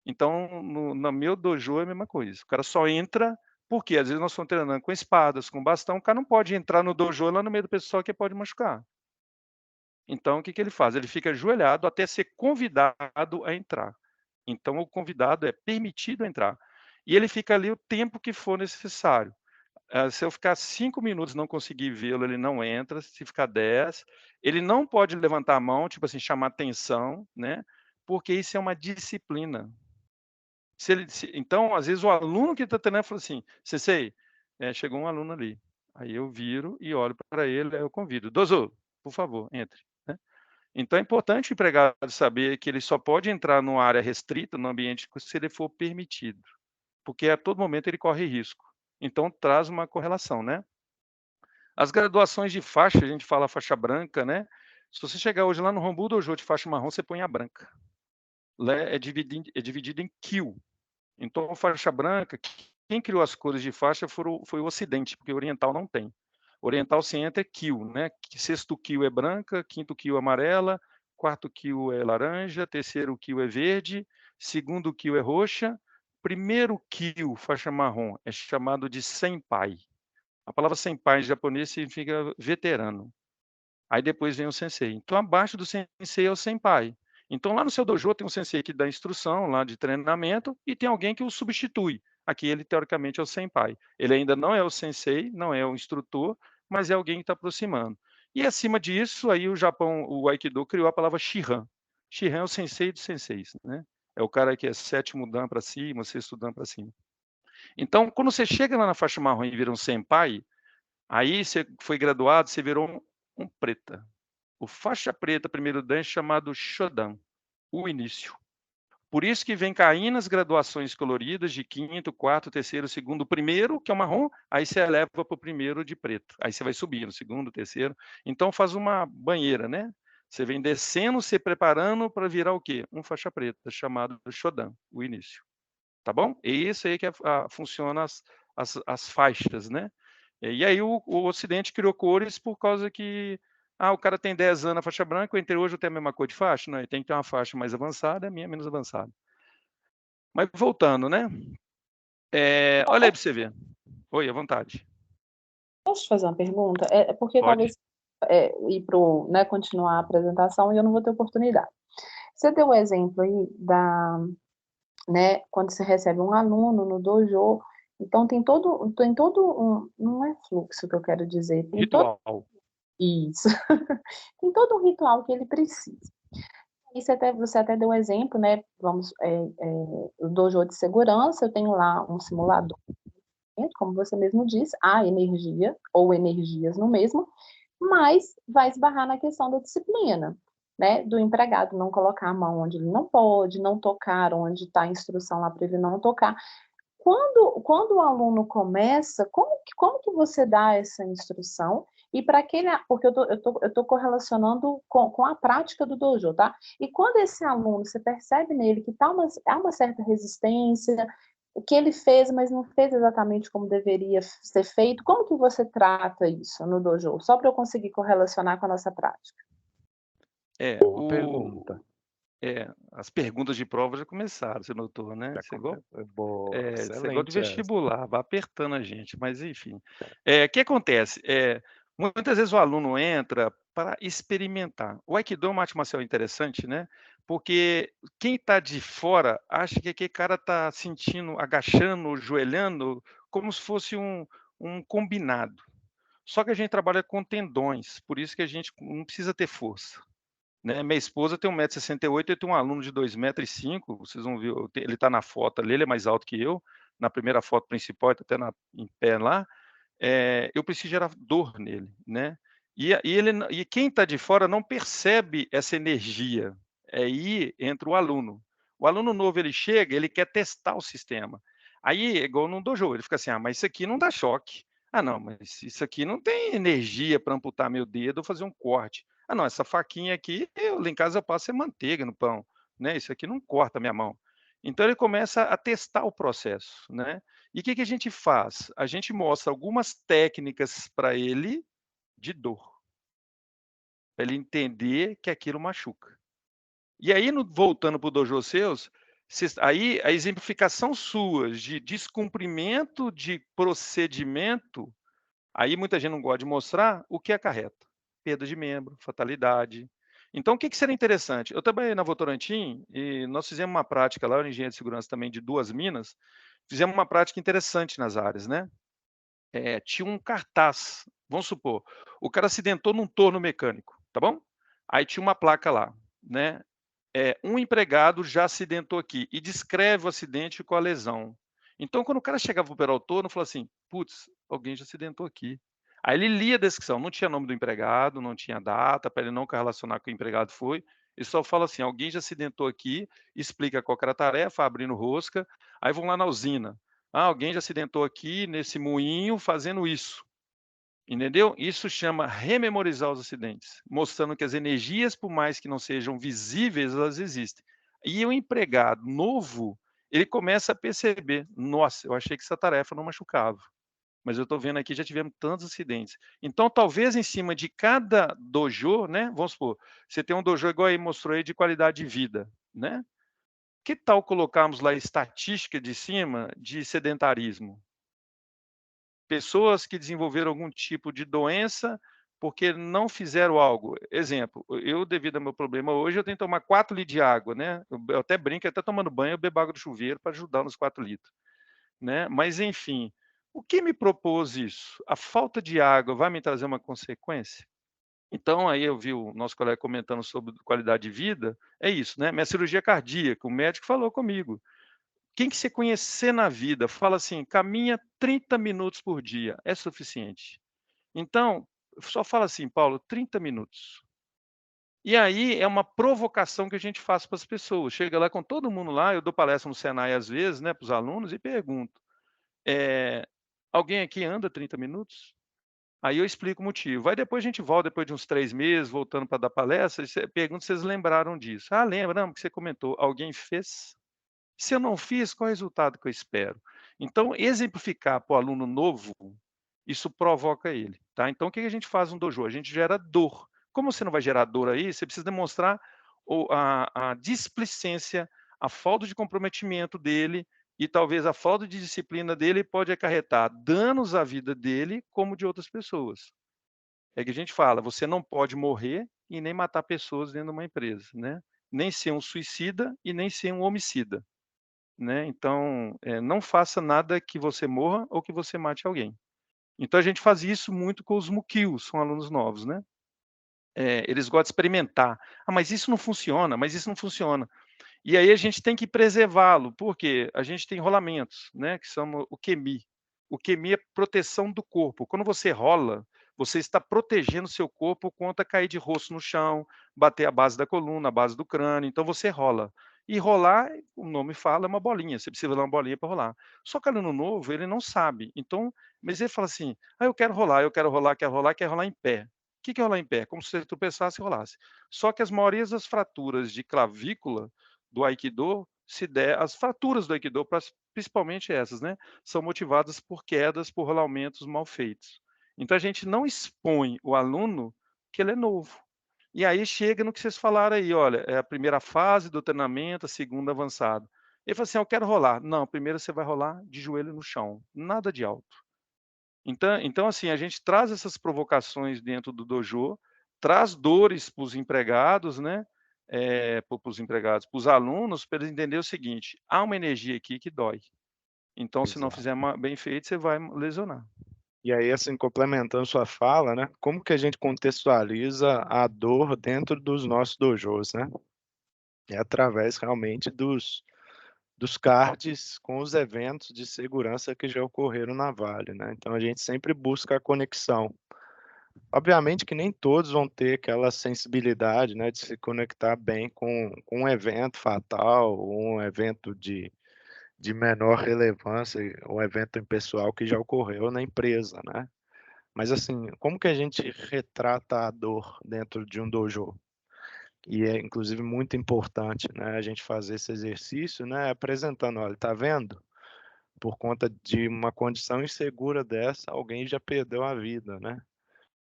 Então, no meu dojo é a mesma coisa. O cara só entra, porque às vezes nós estamos treinando com espadas, com bastão, o cara não pode entrar no dojo lá no meio do pessoal que pode machucar. Então, o que ele faz? Ele fica ajoelhado até ser convidado a entrar. Então, o convidado é permitido entrar. E ele fica ali o tempo que for necessário. Se eu ficar 5 minutos e não conseguir vê-lo, ele não entra. Se ficar 10, ele não pode levantar a mão, tipo assim, chamar atenção, né? Porque isso é uma disciplina. Então, às vezes, o aluno que está treinando fala assim, Sensei, chegou um aluno ali. Aí eu viro e olho para ele, aí eu convido. Dozo, por favor, entre. Né? Então, é importante o empregado saber que ele só pode entrar numa área restrita, no ambiente, se ele for permitido. Porque a todo momento ele corre risco. Então, traz uma correlação, né? As graduações de faixa, a gente fala faixa branca, né? Se você chegar hoje lá no Rombu Dojo de faixa marrom, você põe a branca. Lá é dividido em kyu. Então, faixa branca, quem criou as cores de faixa foi o Ocidente, porque o Oriental não tem. Oriental se entra é kyu, né? Sexto kyu é branca, quinto kyu é amarela, quarto kyu é laranja, terceiro kyu é verde, segundo kyu é roxa, primeiro kyu, faixa marrom, é chamado de senpai. A palavra senpai em japonês significa veterano. Aí depois vem o sensei. Então, abaixo do sensei é o senpai. Então, lá no seu dojo tem um sensei que dá instrução lá de treinamento e tem alguém que o substitui. Aqui ele, teoricamente, é o senpai. Ele ainda não é o sensei, não é o instrutor, mas é alguém que está aproximando. E acima disso, aí o Japão, o Aikido criou a palavra Shihan. Shihan é o sensei dos senseis, né? É o cara que é 7º dan para cima, 6º dan para cima. Então, quando você chega lá na faixa marrom e vira um senpai, aí você foi graduado, você virou um preta. O faixa preta, primeiro dan, é chamado Shodan, o início. Por isso que vem caindo as graduações coloridas de 5º, 4º, 3º, 2º, primeiro, que é o marrom, aí você eleva para o primeiro de preto. Aí você vai subindo, 2º, 3º. Então faz uma banheira, né? Você vem descendo, se preparando para virar o quê? Um faixa preta, chamado Shodan, o início. Tá bom? É isso aí que funciona as faixas, né? E aí o Ocidente criou cores por causa que o cara tem 10 anos na faixa branca, entre hoje eu tenho a mesma cor de faixa, não, ele tem que ter uma faixa mais avançada, a minha é menos avançada. Mas voltando, né? Olha aí para você ver. Oi, à vontade. Posso te fazer uma pergunta? Porque Pode. talvez ir para né, continuar a apresentação e eu não vou ter oportunidade. Você deu o exemplo aí né, quando você recebe um aluno no dojo, então tem todo não é fluxo que eu quero dizer, tem Ritual. Isso. Tem todo um ritual que ele precisa. E você até deu um exemplo, né? O dojo de segurança, eu tenho lá um simulador como você mesmo disse, há energia ou energias no mesmo, mas vai esbarrar na questão da disciplina, né? Do empregado não colocar a mão onde ele não pode, não tocar onde está a instrução lá para ele não tocar. Quando o aluno começa, como que você dá essa instrução? E para aquele, porque eu tô correlacionando com a prática do dojo, tá? E quando esse aluno, você percebe nele que há uma certa resistência, o que ele fez, mas não fez exatamente como deveria ser feito, como que você trata isso no dojo? Só para eu conseguir correlacionar com a nossa prática. Boa pergunta. As perguntas de prova já começaram, você notou, né? Esse negócio de vestibular, vai apertando a gente, mas enfim. O que acontece? Muitas vezes o aluno entra para experimentar. O Aikido é uma arte marcial interessante, né? Porque quem está de fora acha que aquele cara está sentindo, agachando, joelhando, como se fosse um combinado. Só que a gente trabalha com tendões, por isso que a gente não precisa ter força. Né? Minha esposa tem 1,68 m, eu tenho um aluno de 2,5 m, vocês vão ver, ele está na foto ali, ele é mais alto que eu, na primeira foto principal, ele está até em pé lá, eu preciso gerar dor nele, né? E quem está de fora não percebe essa energia, aí entra o aluno. O aluno novo, ele chega, ele quer testar o sistema. Aí, igual no dojo, ele fica assim, mas isso aqui não dá choque. Não, mas isso aqui não tem energia para amputar meu dedo ou fazer um corte. Não, essa faquinha aqui, lá em casa eu passo manteiga no pão, né? Isso aqui não corta a minha mão. Então ele começa a testar o processo, né? E o que a gente faz? A gente mostra algumas técnicas para ele de dor, para ele entender que aquilo machuca. E aí, voltando para o dojo seus, aí a exemplificação sua de descumprimento de procedimento, aí muita gente não gosta de mostrar o que acarreta. Perda de membro, fatalidade. Então, o que seria interessante? Eu trabalhei na Votorantim e nós fizemos uma prática lá, eu engenheiro de segurança também de 2 minas, fizemos uma prática interessante nas áreas, né? Tinha um cartaz, vamos supor, o cara acidentou num torno mecânico, tá bom? Aí tinha uma placa lá, né? Um empregado já acidentou aqui e descreve o acidente com a lesão. Então, quando o cara chegava para operar o torno, falou assim, putz, alguém já acidentou aqui. Aí ele lia a descrição, não tinha nome do empregado, não tinha data, para ele não relacionar com o empregado foi, ele só fala assim, alguém já acidentou aqui, explica qual era a tarefa, abrindo rosca, aí vão lá na usina. Alguém já acidentou aqui, nesse moinho, fazendo isso. Entendeu? Isso chama rememorizar os acidentes, mostrando que as energias, por mais que não sejam visíveis, elas existem. E o empregado novo, ele começa a perceber, nossa, eu achei que essa tarefa não machucava, mas eu estou vendo aqui, já tivemos tantos acidentes. Então, talvez em cima de cada dojo, né, vamos supor, você tem um dojo igual aí mostrou aí de qualidade de vida, né? Que tal colocarmos lá estatística de cima de sedentarismo? Pessoas que desenvolveram algum tipo de doença porque não fizeram algo. Exemplo, eu, devido ao meu problema hoje, eu tenho que tomar 4 litros de água, né? Eu até brinco, até tomando banho, eu bebo água do chuveiro para ajudar nos 4 litros, né? Mas, enfim, o que me propôs isso? A falta de água vai me trazer uma consequência? Então, aí eu vi o nosso colega comentando sobre qualidade de vida, é isso, né? Minha cirurgia cardíaca, o médico falou comigo, quem que você conhecer na vida, fala assim, caminha 30 minutos por dia, é suficiente. Então, só fala assim, Paulo, 30 minutos. E aí é uma provocação que a gente faz para as pessoas. Chega lá com todo mundo lá, eu dou palestra no Senai às vezes, né, para os alunos, e pergunto, alguém aqui anda 30 minutos? Aí eu explico o motivo. Aí depois a gente volta, depois de uns 3 meses, voltando para dar palestra, e pergunto se vocês lembraram disso. Lembramos que você comentou, alguém fez? Se eu não fiz, qual é o resultado que eu espero? Então, exemplificar para o aluno novo, isso provoca ele. Tá? Então, o que a gente faz no dojo? A gente gera dor. Como você não vai gerar dor aí, você precisa demonstrar a displicência, a falta de comprometimento dele e talvez a falta de disciplina dele pode acarretar danos à vida dele como de outras pessoas. É que a gente fala, você não pode morrer e nem matar pessoas dentro de uma empresa, né? Nem ser um suicida e nem ser um homicida. Né? Então, não faça nada que você morra ou que você mate alguém. Então, a gente faz isso muito com os mukios, são alunos novos, né? Eles gostam de experimentar. Mas isso não funciona, mas isso não funciona. E aí a gente tem que preservá-lo, porque a gente tem rolamentos, né? Que são o QMI. o QMI é proteção do corpo. Quando você rola, você está protegendo seu corpo contra cair de rosto no chão, bater a base da coluna, a base do crânio. Então você rola. E rolar, o nome fala, é uma bolinha. Você precisa dar uma bolinha para rolar. Só que aluno novo, ele não sabe. Então, mas ele fala assim: eu quero rolar, quero rolar em pé. O que é rolar em pé? Como se você tropeçasse e rolasse. Só que as maiorias das fraturas de clavícula do Aikido as fraturas do Aikido, principalmente essas, né, são motivadas por quedas, por rolamentos mal feitos. Então a gente não expõe o aluno que ele é novo. E aí chega no que vocês falaram aí, olha, é a primeira fase do treinamento, a segunda avançado. Ele fala assim, eu quero rolar. Não, primeiro você vai rolar de joelho no chão, nada de alto. Então assim, a gente traz essas provocações dentro do dojo, traz dores para os empregados, né? Para os empregados, para os alunos, para eles entenderem o seguinte: há uma energia aqui que dói. Então, se não fizer bem feito, você vai lesionar. E aí, assim, complementando sua fala, né? Como que a gente contextualiza a dor dentro dos nossos dojos, né? É através realmente dos cards com os eventos de segurança que já ocorreram na Vale, né? Então a gente sempre busca a conexão. Obviamente que nem todos vão ter aquela sensibilidade, né, de se conectar bem com um evento fatal, um evento de menor relevância, um evento impessoal que já ocorreu na empresa, né? Mas assim, como que a gente retrata a dor dentro de um dojo? E é inclusive muito importante, né, a gente fazer esse exercício, né, apresentando, olha, tá vendo? Por conta de uma condição insegura dessa, alguém já perdeu a vida, né?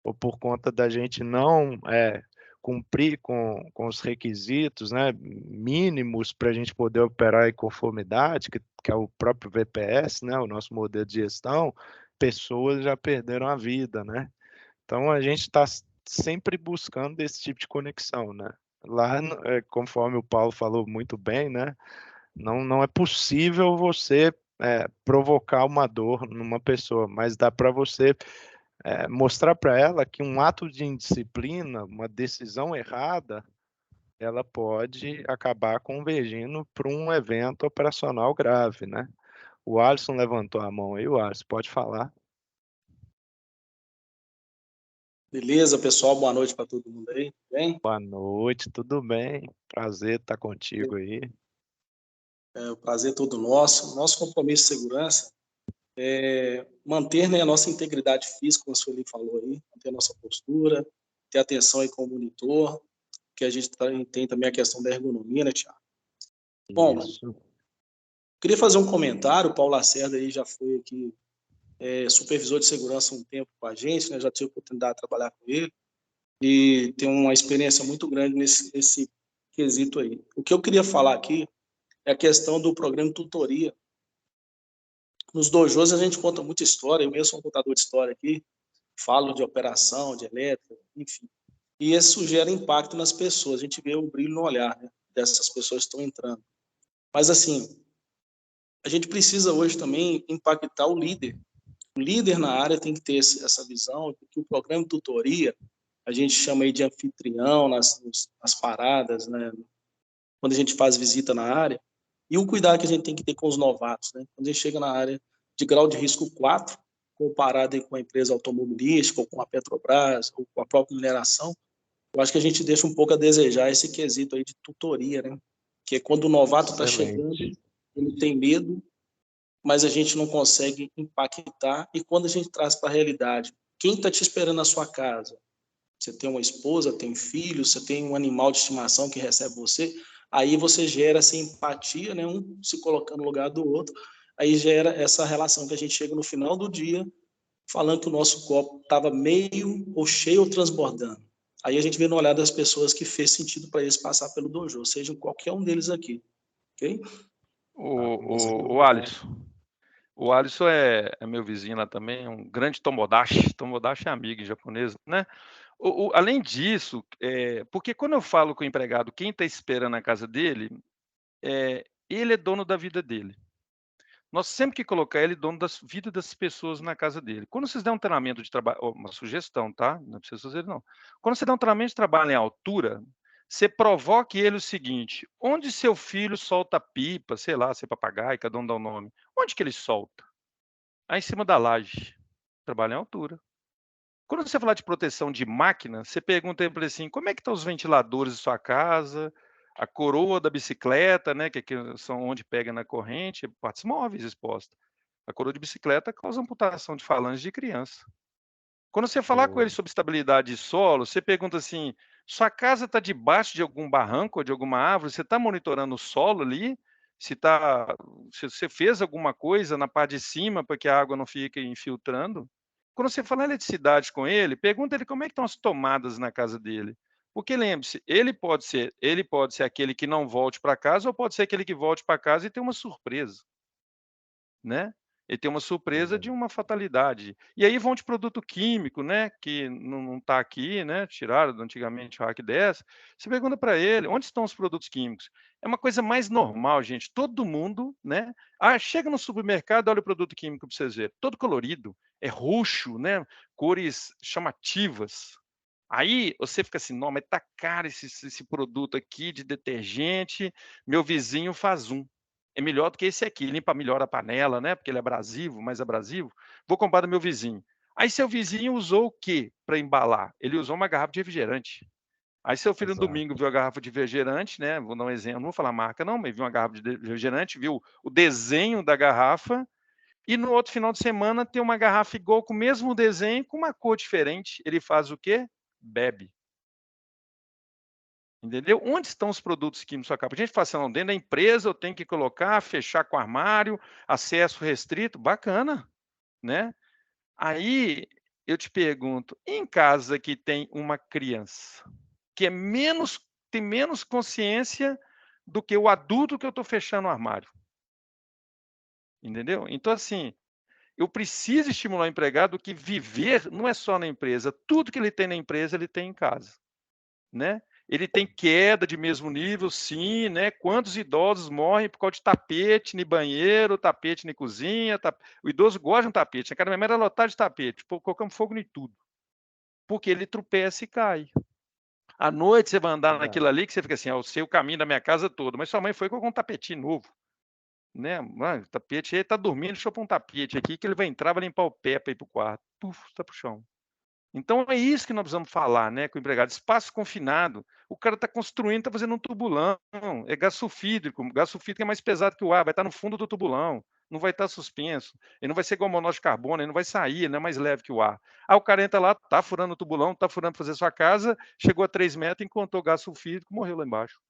Ou por conta da gente não cumprir com os requisitos, né, mínimos para a gente poder operar em conformidade, que é o próprio VPS, né, o nosso modelo de gestão, pessoas já perderam a vida, né? Então a gente está sempre buscando esse tipo de conexão, né? Lá, conforme o Paulo falou muito bem, né? Não é possível você provocar uma dor numa pessoa, mas dá para você mostrar para ela que um ato de indisciplina, uma decisão errada, ela pode acabar convergindo para um evento operacional grave, né? O Alisson levantou a mão aí, o Alisson, pode falar. Beleza, pessoal, boa noite para todo mundo aí, tudo bem? Boa noite, tudo bem? Prazer estar contigo aí. O prazer é todo nosso. Nosso compromisso de segurança é manter, né, a nossa integridade física, como a Sueli falou aí, manter a nossa postura, ter atenção aí com o monitor, que a gente tem também a questão da ergonomia, né, Thiago? Bom, queria fazer um comentário, o Paulo Lacerda aí já foi aqui supervisor de segurança um tempo com a gente, né, já tive a oportunidade de trabalhar com ele, e tem uma experiência muito grande nesse quesito aí. O que eu queria falar aqui é a questão do programa de tutoria. Nos dojos a gente conta muita história, eu mesmo sou um contador de história aqui, falo de operação, de elétrica, enfim. E isso gera impacto nas pessoas, a gente vê o brilho no olhar, né, dessas pessoas que estão entrando. Mas, assim, a gente precisa hoje também impactar o líder. O líder na área tem que ter essa visão, que o programa de tutoria, a gente chama aí de anfitrião nas paradas, né, quando a gente faz visita na área, e o cuidado que a gente tem que ter com os novatos, né? Quando a gente chega na área de grau de risco 4, comparado aí com a empresa automobilística, ou com a Petrobras, ou com a própria mineração, eu acho que a gente deixa um pouco a desejar esse quesito aí de tutoria, né? Que é quando o novato está chegando, ele tem medo, mas a gente não consegue impactar, e quando a gente traz para a realidade, quem está te esperando na sua casa? Você tem uma esposa, tem filhos, você tem um animal de estimação que recebe você, aí você gera essa empatia, né? Um se colocando no lugar do outro, aí gera essa relação que a gente chega no final do dia falando que o nosso copo estava meio ou cheio ou transbordando. Aí a gente vê no olhar das pessoas que fez sentido para eles passar pelo dojo, seja qualquer um deles aqui, ok? O Alisson. O Alisson é meu vizinho lá também, um grande Tomodachi. Tomodachi é amigo em japonês, né? Além disso, porque quando eu falo com o empregado, quem está esperando na casa dele, ele é dono da vida dele. Nós sempre que colocar ele dono da vida das pessoas na casa dele. Quando vocês dão um treinamento de trabalho, uma sugestão, tá? Não precisa fazer não. Quando você dá um treinamento de trabalho em altura, você provoque ele o seguinte: onde seu filho solta pipa, sei lá, se é papagaio, cada um dá um nome, onde que ele solta? aí em cima da laje, trabalha em altura. Quando você falar de proteção de máquina, você pergunta para ele assim: como é que estão os ventiladores de sua casa, a coroa da bicicleta, né, que são onde pega na corrente, partes móveis expostas. A coroa de bicicleta causa amputação de falange de criança. Quando você falar com ele sobre estabilidade de solo, você pergunta assim: sua casa está debaixo de algum barranco ou de alguma árvore? Você está monitorando o solo ali? Se você fez alguma coisa na parte de cima para que a água não fique infiltrando? Quando você fala eletricidade com ele, pergunta ele como é que estão as tomadas na casa dele. Porque lembre-se, ele pode ser aquele que não volte para casa ou pode ser aquele que volte para casa e tem uma surpresa, né? Ele tem uma surpresa de uma fatalidade. E aí vão de produto químico, né, que não está aqui, né, tiraram antigamente o RAC 10. Você pergunta para ele, onde estão os produtos químicos? É uma coisa mais normal, gente. Todo mundo, né? Chega no supermercado, olha o produto químico para vocês verem. Todo colorido, é roxo, né? Cores chamativas. Aí você fica assim, não, mas tá caro esse produto aqui de detergente, meu vizinho faz um. É melhor do que esse aqui, limpa melhor a panela, né? Porque ele é abrasivo, mais abrasivo. Vou comprar do meu vizinho. Aí seu vizinho usou o quê para embalar? Ele usou uma garrafa de refrigerante. Aí seu filho no domingo viu a garrafa de refrigerante, né? Vou dar um exemplo, não vou falar marca não, mas viu uma garrafa de refrigerante, viu o desenho da garrafa, e no outro final de semana tem uma garrafa igual com o mesmo desenho, com uma cor diferente. Ele faz o quê? Bebe. Entendeu? Onde estão os produtos químicos na capa? A gente fala assim, não, dentro da empresa eu tenho que colocar, fechar com armário, acesso restrito, bacana, né? Aí eu te pergunto, em casa que tem uma criança, que tem menos consciência do que o adulto que eu estou fechando o armário, entendeu? Então, assim, eu preciso estimular o empregado que viver não é só na empresa, tudo que ele tem na empresa, ele tem em casa, né? Ele tem queda de mesmo nível, sim, né? Quantos idosos morrem por causa de tapete no banheiro, tapete na cozinha? O idoso gosta de um tapete. A casa da minha mãe era lotada de tapete. Colocamos fogo em tudo. Porque ele tropeça e cai. À noite você vai andar naquilo ali que você fica assim, eu sei o caminho da minha casa todo. Mas sua mãe foi com um tapetinho novo. Né? O tapete, ele está dormindo, deixa eu pôr um tapete aqui que ele vai entrar, vai limpar o pé para ir para o quarto. Puf, está para o chão. Então é isso que nós precisamos falar, né, com o empregado. Espaço confinado. O cara está construindo, está fazendo um tubulão. É gás sulfídrico. O gás sulfídrico é mais pesado que o ar, vai estar no fundo do tubulão. Não vai estar suspenso. Ele não vai ser igual monóxido de carbono, ele não vai sair, ele não é mais leve que o ar. Aí o cara entra lá, está furando o tubulão, está furando para fazer sua casa, chegou a 3 metros, encontrou gás sulfídrico, morreu lá embaixo.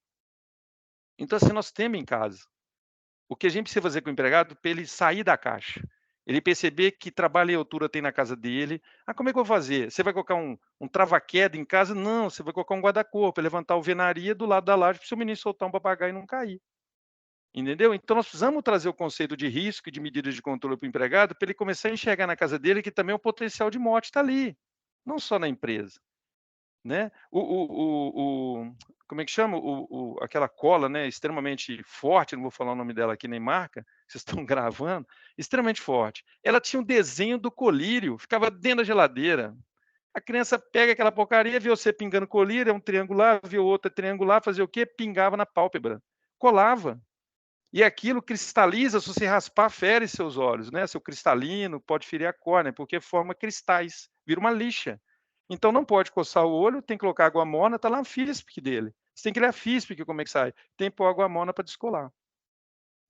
Então, assim, nós temos em casa. O que a gente precisa fazer com o empregado para ele sair da caixa. Ele perceber que trabalho e altura tem na casa dele. Como é que eu vou fazer? Você vai colocar um trava-queda em casa? Não, você vai colocar um guarda-corpo, levantar a alvenaria do lado da laje para o seu menino soltar um papagaio e não cair. Entendeu? Então nós precisamos trazer o conceito de risco e de medidas de controle para o empregado para ele começar a enxergar na casa dele que também o potencial de morte está ali, não só na empresa. Né? Como é que chama? Aquela cola, né, extremamente forte, não vou falar o nome dela aqui nem marca, vocês estão gravando, extremamente forte. Ela tinha um desenho do colírio, ficava dentro da geladeira. A criança pega aquela porcaria, vê você pingando colírio, é um triangular, vê outro triangular, fazia o quê? Pingava na pálpebra, colava. E aquilo cristaliza, se você raspar, fere seus olhos, né? Seu cristalino, pode ferir a córnea, porque forma cristais, vira uma lixa. Então não pode coçar o olho, tem que colocar água morna, tá lá a FISP dele. Você tem que ler a FISP, como é que sai? Tem que pôr água morna para descolar.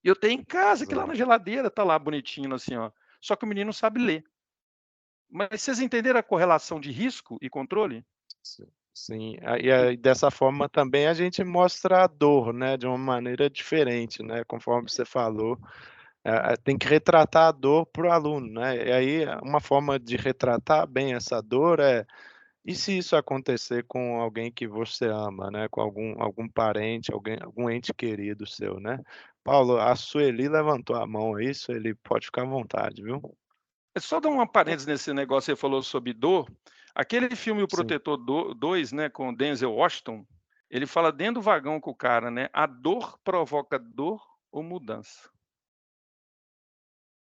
E eu tenho em casa, que lá na geladeira tá lá bonitinho assim, ó. Só que o menino não sabe ler. Mas vocês entenderam a correlação de risco e controle? Sim, e aí dessa forma também a gente mostra a dor, né, de uma maneira diferente, né, conforme você falou, tem que retratar a dor para o aluno, né, e aí uma forma de retratar bem essa dor e se isso acontecer com alguém que você ama, né, com algum parente, algum ente querido seu, né. Paulo, a Sueli levantou a mão aí, Sueli, pode ficar à vontade, viu. É só dar uma parênteses nesse negócio que você falou sobre dor. Aquele filme O Protetor 2, né, com Denzel Washington, ele fala dentro do vagão com o cara, né? A dor provoca dor ou mudança.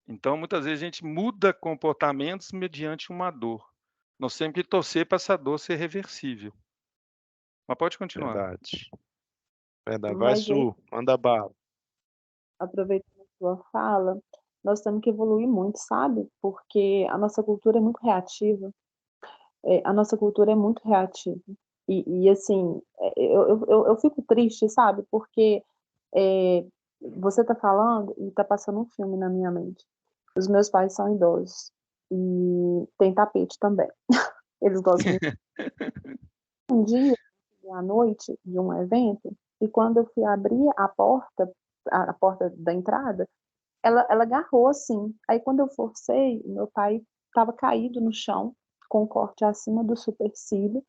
Então, muitas vezes a gente muda comportamentos mediante uma dor. Nós temos que torcer para essa dor ser reversível. Mas pode continuar. Verdade. Vai, Mas Su, manda bala. aproveitando a sua fala, nós temos que evoluir muito, sabe? Porque a nossa cultura é muito reativa. A nossa cultura é muito reativa. E assim, eu fico triste, sabe? Porque você está falando e está passando um filme na minha mente. Os meus pais são idosos. E tem tapete também. Eles gostam muito. Um dia, à noite, de um evento, e quando eu fui abrir a porta da entrada, ela agarrou assim. Aí quando eu forcei, meu pai estava caído no chão, com um corte acima do supercílio,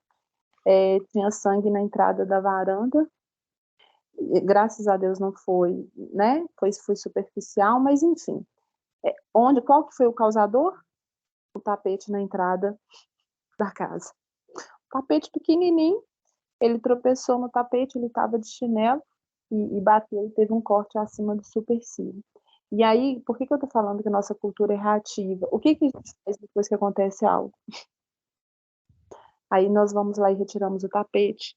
tinha sangue na entrada da varanda. E, graças a Deus não foi, né? Foi superficial, mas enfim. Qual que foi o causador? O tapete na entrada da casa. Tapete pequenininho, ele tropeçou no tapete, ele estava de chinelo e bateu e teve um corte acima do supercílio. E aí, por que eu estou falando que a nossa cultura é reativa? O que a gente faz depois que acontece algo? Aí nós vamos lá e retiramos o tapete.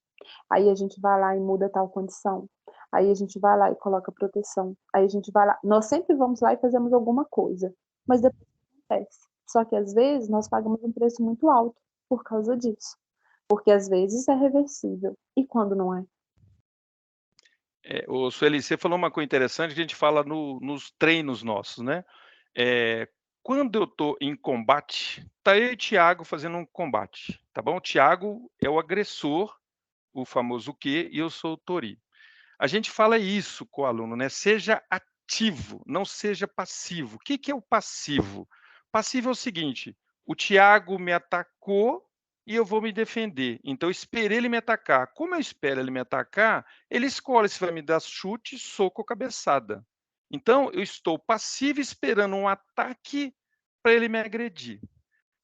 Aí a gente vai lá e muda tal condição. Aí a gente vai lá e coloca proteção. Aí a gente vai lá. Nós sempre vamos lá e fazemos alguma coisa. Mas depois acontece. Só que às vezes nós pagamos um preço muito alto por causa disso. Porque às vezes é reversível. E quando não é? Ô, Sueli, você falou uma coisa interessante que a gente fala nos treinos nossos, né? Quando eu estou em combate, tá eu e o Thiago fazendo um combate, tá bom? O Thiago é o agressor, o famoso Q, e eu sou o Tori. A gente fala isso com o aluno, né? Seja ativo, não seja passivo. O que é o passivo? Passivo é o seguinte: o Thiago me atacou e eu vou me defender. Então, eu esperei ele me atacar. Como eu espero ele me atacar, ele escolhe se vai me dar chute, soco ou cabeçada. Então, eu estou passivo esperando um ataque para ele me agredir.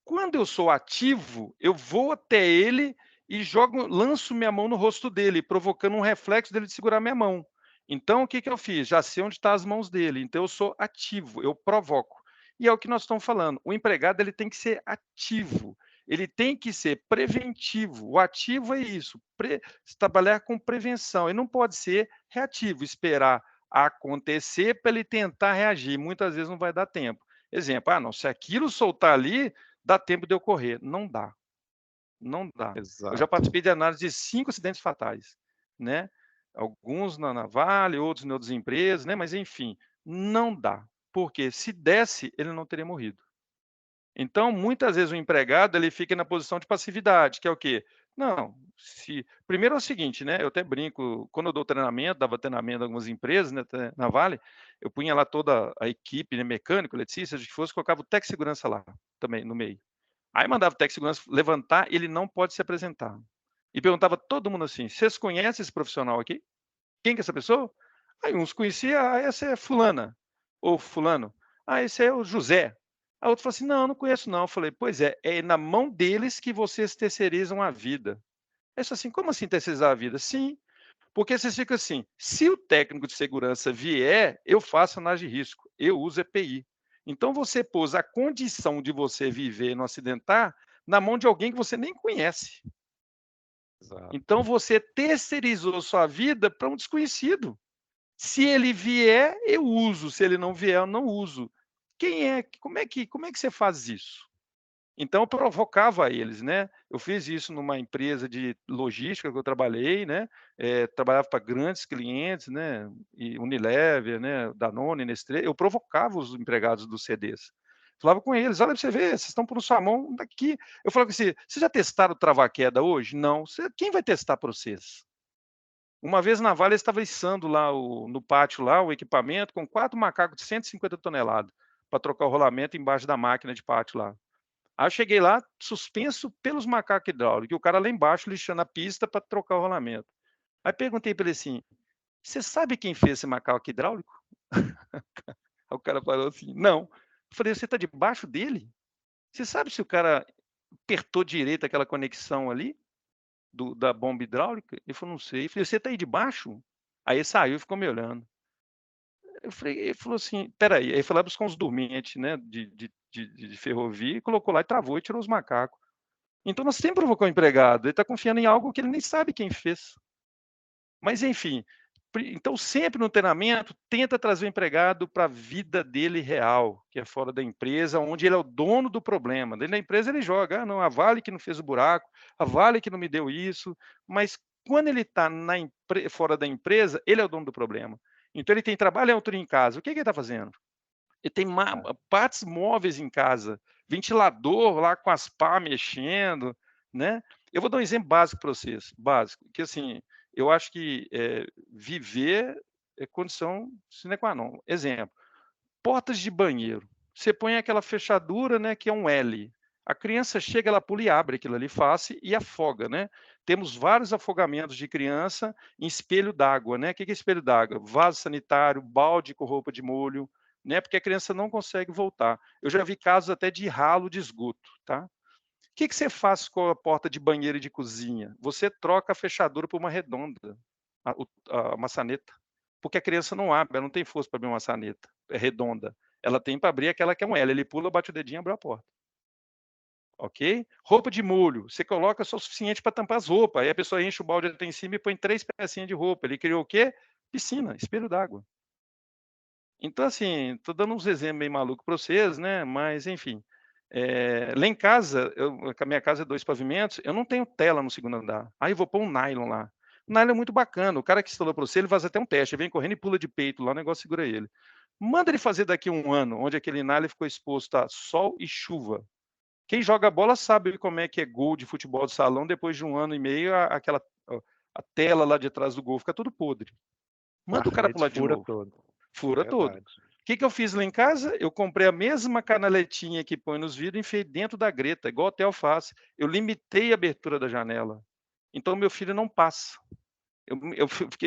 Quando eu sou ativo, eu vou até ele e lanço minha mão no rosto dele, provocando um reflexo dele de segurar minha mão. Então, o que eu fiz? Já sei onde estão as mãos dele. Então, eu sou ativo, eu provoco. E é o que nós estamos falando. O empregado ele tem que ser ativo, ele tem que ser preventivo. O ativo é isso, trabalhar com prevenção. Ele não pode ser reativo, esperar acontecer para ele tentar reagir. Muitas vezes não vai dar tempo. Exemplo, não, se aquilo soltar ali, dá tempo de eu correr. Não dá. Não dá. Exato. Eu já participei de análise de 5 acidentes fatais, né? Alguns na Vale, outros em outras empresas, né? Mas enfim, não dá. Porque se desse, ele não teria morrido. Então, muitas vezes o empregado ele fica na posição de passividade, que é o quê? Não, primeiro é o seguinte, né? Eu até brinco, quando eu dou treinamento, dava treinamento em algumas empresas, né, na Vale, eu punha lá toda a equipe, né, mecânico, eletricista, de que fosse, colocava o técnico de segurança lá, também, no meio. Aí mandava o técnico de segurança levantar, ele não pode se apresentar. E perguntava todo mundo assim: vocês conhecem esse profissional aqui? Quem que é essa pessoa? Aí uns conheciam, essa é fulana, ou fulano. Esse é o José. A outra falou assim: não conheço não. Eu falei: pois é na mão deles que vocês terceirizam a vida. Eu falei assim: como assim terceirizar a vida? Sim, porque vocês ficam assim: se o técnico de segurança vier, eu faço análise de risco, eu uso EPI. Então você pôs a condição de você viver e não acidentar na mão de alguém que você nem conhece. Exato. Então você terceirizou sua vida para um desconhecido. Se ele vier, eu uso. Se ele não vier, eu não uso. Quem é? Como é que você faz isso? Então eu provocava eles, né? Eu fiz isso numa empresa de logística que eu trabalhei, né? Trabalhava para grandes clientes, né? E Unilever, né? Danone, Nestlé. Eu provocava os empregados dos CDs. Falava com eles: olha para você ver, vocês estão por sua mão daqui. Eu falava assim: vocês já testaram o trava-queda hoje? Não. Quem vai testar para vocês? Uma vez na Vale, eles estavam içando lá no pátio lá, o equipamento com 4 macacos de 150 toneladas para trocar o rolamento embaixo da máquina de pátio lá. Aí eu cheguei lá, suspenso pelos macacos hidráulicos, e o cara lá embaixo lixando a pista para trocar o rolamento. Aí perguntei para ele assim: você sabe quem fez esse macaco hidráulico? Aí o cara falou assim: não. Eu falei: você está debaixo dele? Você sabe se o cara apertou direito aquela conexão ali? Da bomba hidráulica? Ele falou: não sei. Eu falei: você está aí debaixo? Aí ele saiu e ficou me olhando. Ele falou assim: peraí. Aí ele foi lá buscar uns dormentes, né, de ferrovia, e colocou lá e travou e tirou os macacos. Então nós sempre provocamos o empregado, ele está confiando em algo que ele nem sabe quem fez. Mas enfim, Então, sempre no treinamento, tenta trazer o empregado para a vida dele real, que é fora da empresa, onde ele é o dono do problema. Dentro da empresa ele joga, não, a Vale que não fez o buraco, a Vale que não me deu isso, mas quando ele está fora da empresa, ele é o dono do problema. Então ele tem trabalho e autoria em casa. O que ele está fazendo? Ele tem partes móveis em casa, ventilador lá com as pás mexendo, né? Eu vou dar um exemplo básico para vocês, básico, que assim, eu acho que viver é condição sine qua non. Exemplo, portas de banheiro. Você põe aquela fechadura, né, que é um L. A criança chega, ela pula e abre aquilo ali fácil e afoga, né? Temos vários afogamentos de criança em espelho d'água, né? O que é espelho d'água? Vaso sanitário, balde com roupa de molho, né? Porque a criança não consegue voltar. Eu já vi casos até de ralo de esgoto, tá? O que você faz com a porta de banheiro e de cozinha? Você troca a fechadura por uma redonda, a maçaneta. Porque a criança não abre, ela não tem força para abrir uma maçaneta, é redonda. Ela tem para abrir aquela que é um L. Ele pula, bate o dedinho e abre a porta. Ok? Roupa de molho. Você coloca só o suficiente para tampar as roupas. Aí a pessoa enche o balde até em cima e põe 3 pecinhas de roupa. Ele criou o quê? Piscina, espelho d'água. Então, assim, estou dando uns exemplos meio malucos para vocês, né? Mas, enfim. Lá em casa, a minha casa é 2 pavimentos, eu não tenho tela no segundo andar. Aí eu vou pôr um nylon lá. O nylon é muito bacana. O cara que instalou para você, ele faz até um teste. Ele vem correndo e pula de peito lá, o negócio segura ele. Manda ele fazer daqui a 1 ano, onde aquele nylon ficou exposto a sol e chuva. Quem joga bola sabe como é que é gol de futebol de salão depois de 1 ano e meio, a tela lá de trás do gol fica tudo podre. Manda o cara pular de novo. Fura todo. O que eu fiz lá em casa? Eu comprei a mesma canaletinha que põe nos vidros e enfiei dentro da greta, igual o hotel faz. Eu limitei a abertura da janela. Então, meu filho não passa.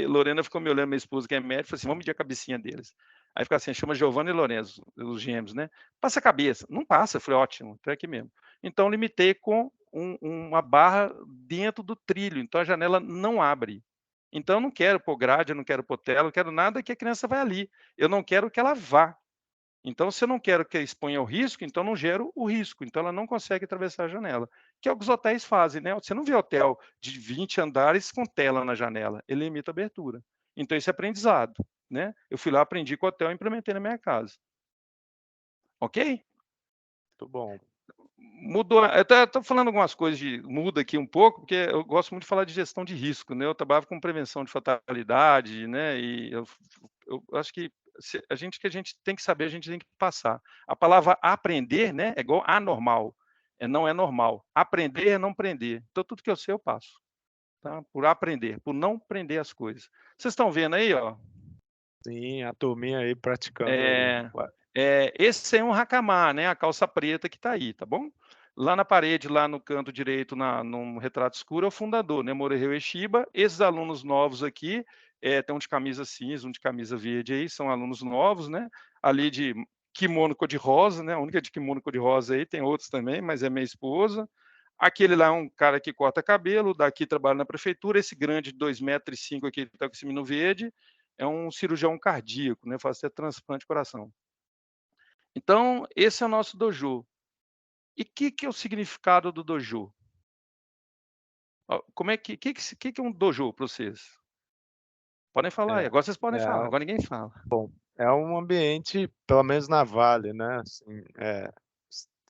Lorena ficou me olhando, minha esposa, que é médica, falou assim, vamos medir a cabecinha deles. Aí fica assim, chama Giovanna e Lorenzo, os gêmeos, né? Passa a cabeça. Não passa. Eu falei, ótimo, até aqui mesmo. Então, limitei com uma barra dentro do trilho. Então, a janela não abre. Então, eu não quero pôr grade, eu não quero pôr tela, eu não quero nada que a criança vai ali. Eu não quero que ela vá. Então, se eu não quero que exponha o risco, então não gero o risco. Então, ela não consegue atravessar a janela. Que é o que os hotéis fazem, né? Você não vê hotel de 20 andares com tela na janela. Ele limita a abertura. Então, isso é aprendizado, né? Eu fui lá, aprendi com o hotel e implementei na minha casa. Ok? Muito bom. Mudou. Eu estou falando algumas coisas muda aqui um pouco, porque eu gosto muito de falar de gestão de risco, né? Eu trabalhava com prevenção de fatalidade, né? E eu acho que a gente tem que saber, a gente tem que passar. A palavra aprender, né? É igual anormal. Não é normal. Aprender é não prender. Então, tudo que eu sei, eu passo. Tá? Por aprender, por não prender as coisas. Vocês estão vendo aí, ó? Sim, a turminha aí praticando. Esse é um Hakama, né? A calça preta que está aí, tá bom? Lá na parede, lá no canto direito, no retrato escuro, é o fundador, né? Morihei Ueshiba. Esses alunos novos aqui, tem um de camisa cinza, um de camisa verde aí, são alunos novos, né? Ali de kimono cor-de-rosa, né? A única de kimono cor-de-rosa aí, tem outros também, mas é minha esposa. Aquele lá é um cara que corta cabelo, daqui trabalha na prefeitura. Esse grande de 2,5 metros aqui, que está com esse menino verde, é um cirurgião cardíaco, né? Faz até transplante de coração. Então, esse é o nosso dojo. E o que é o significado do dojo? Como é que é um dojo para vocês? Podem falar, agora vocês podem falar, agora ninguém fala. Bom, é um ambiente, pelo menos na Vale, né? Assim,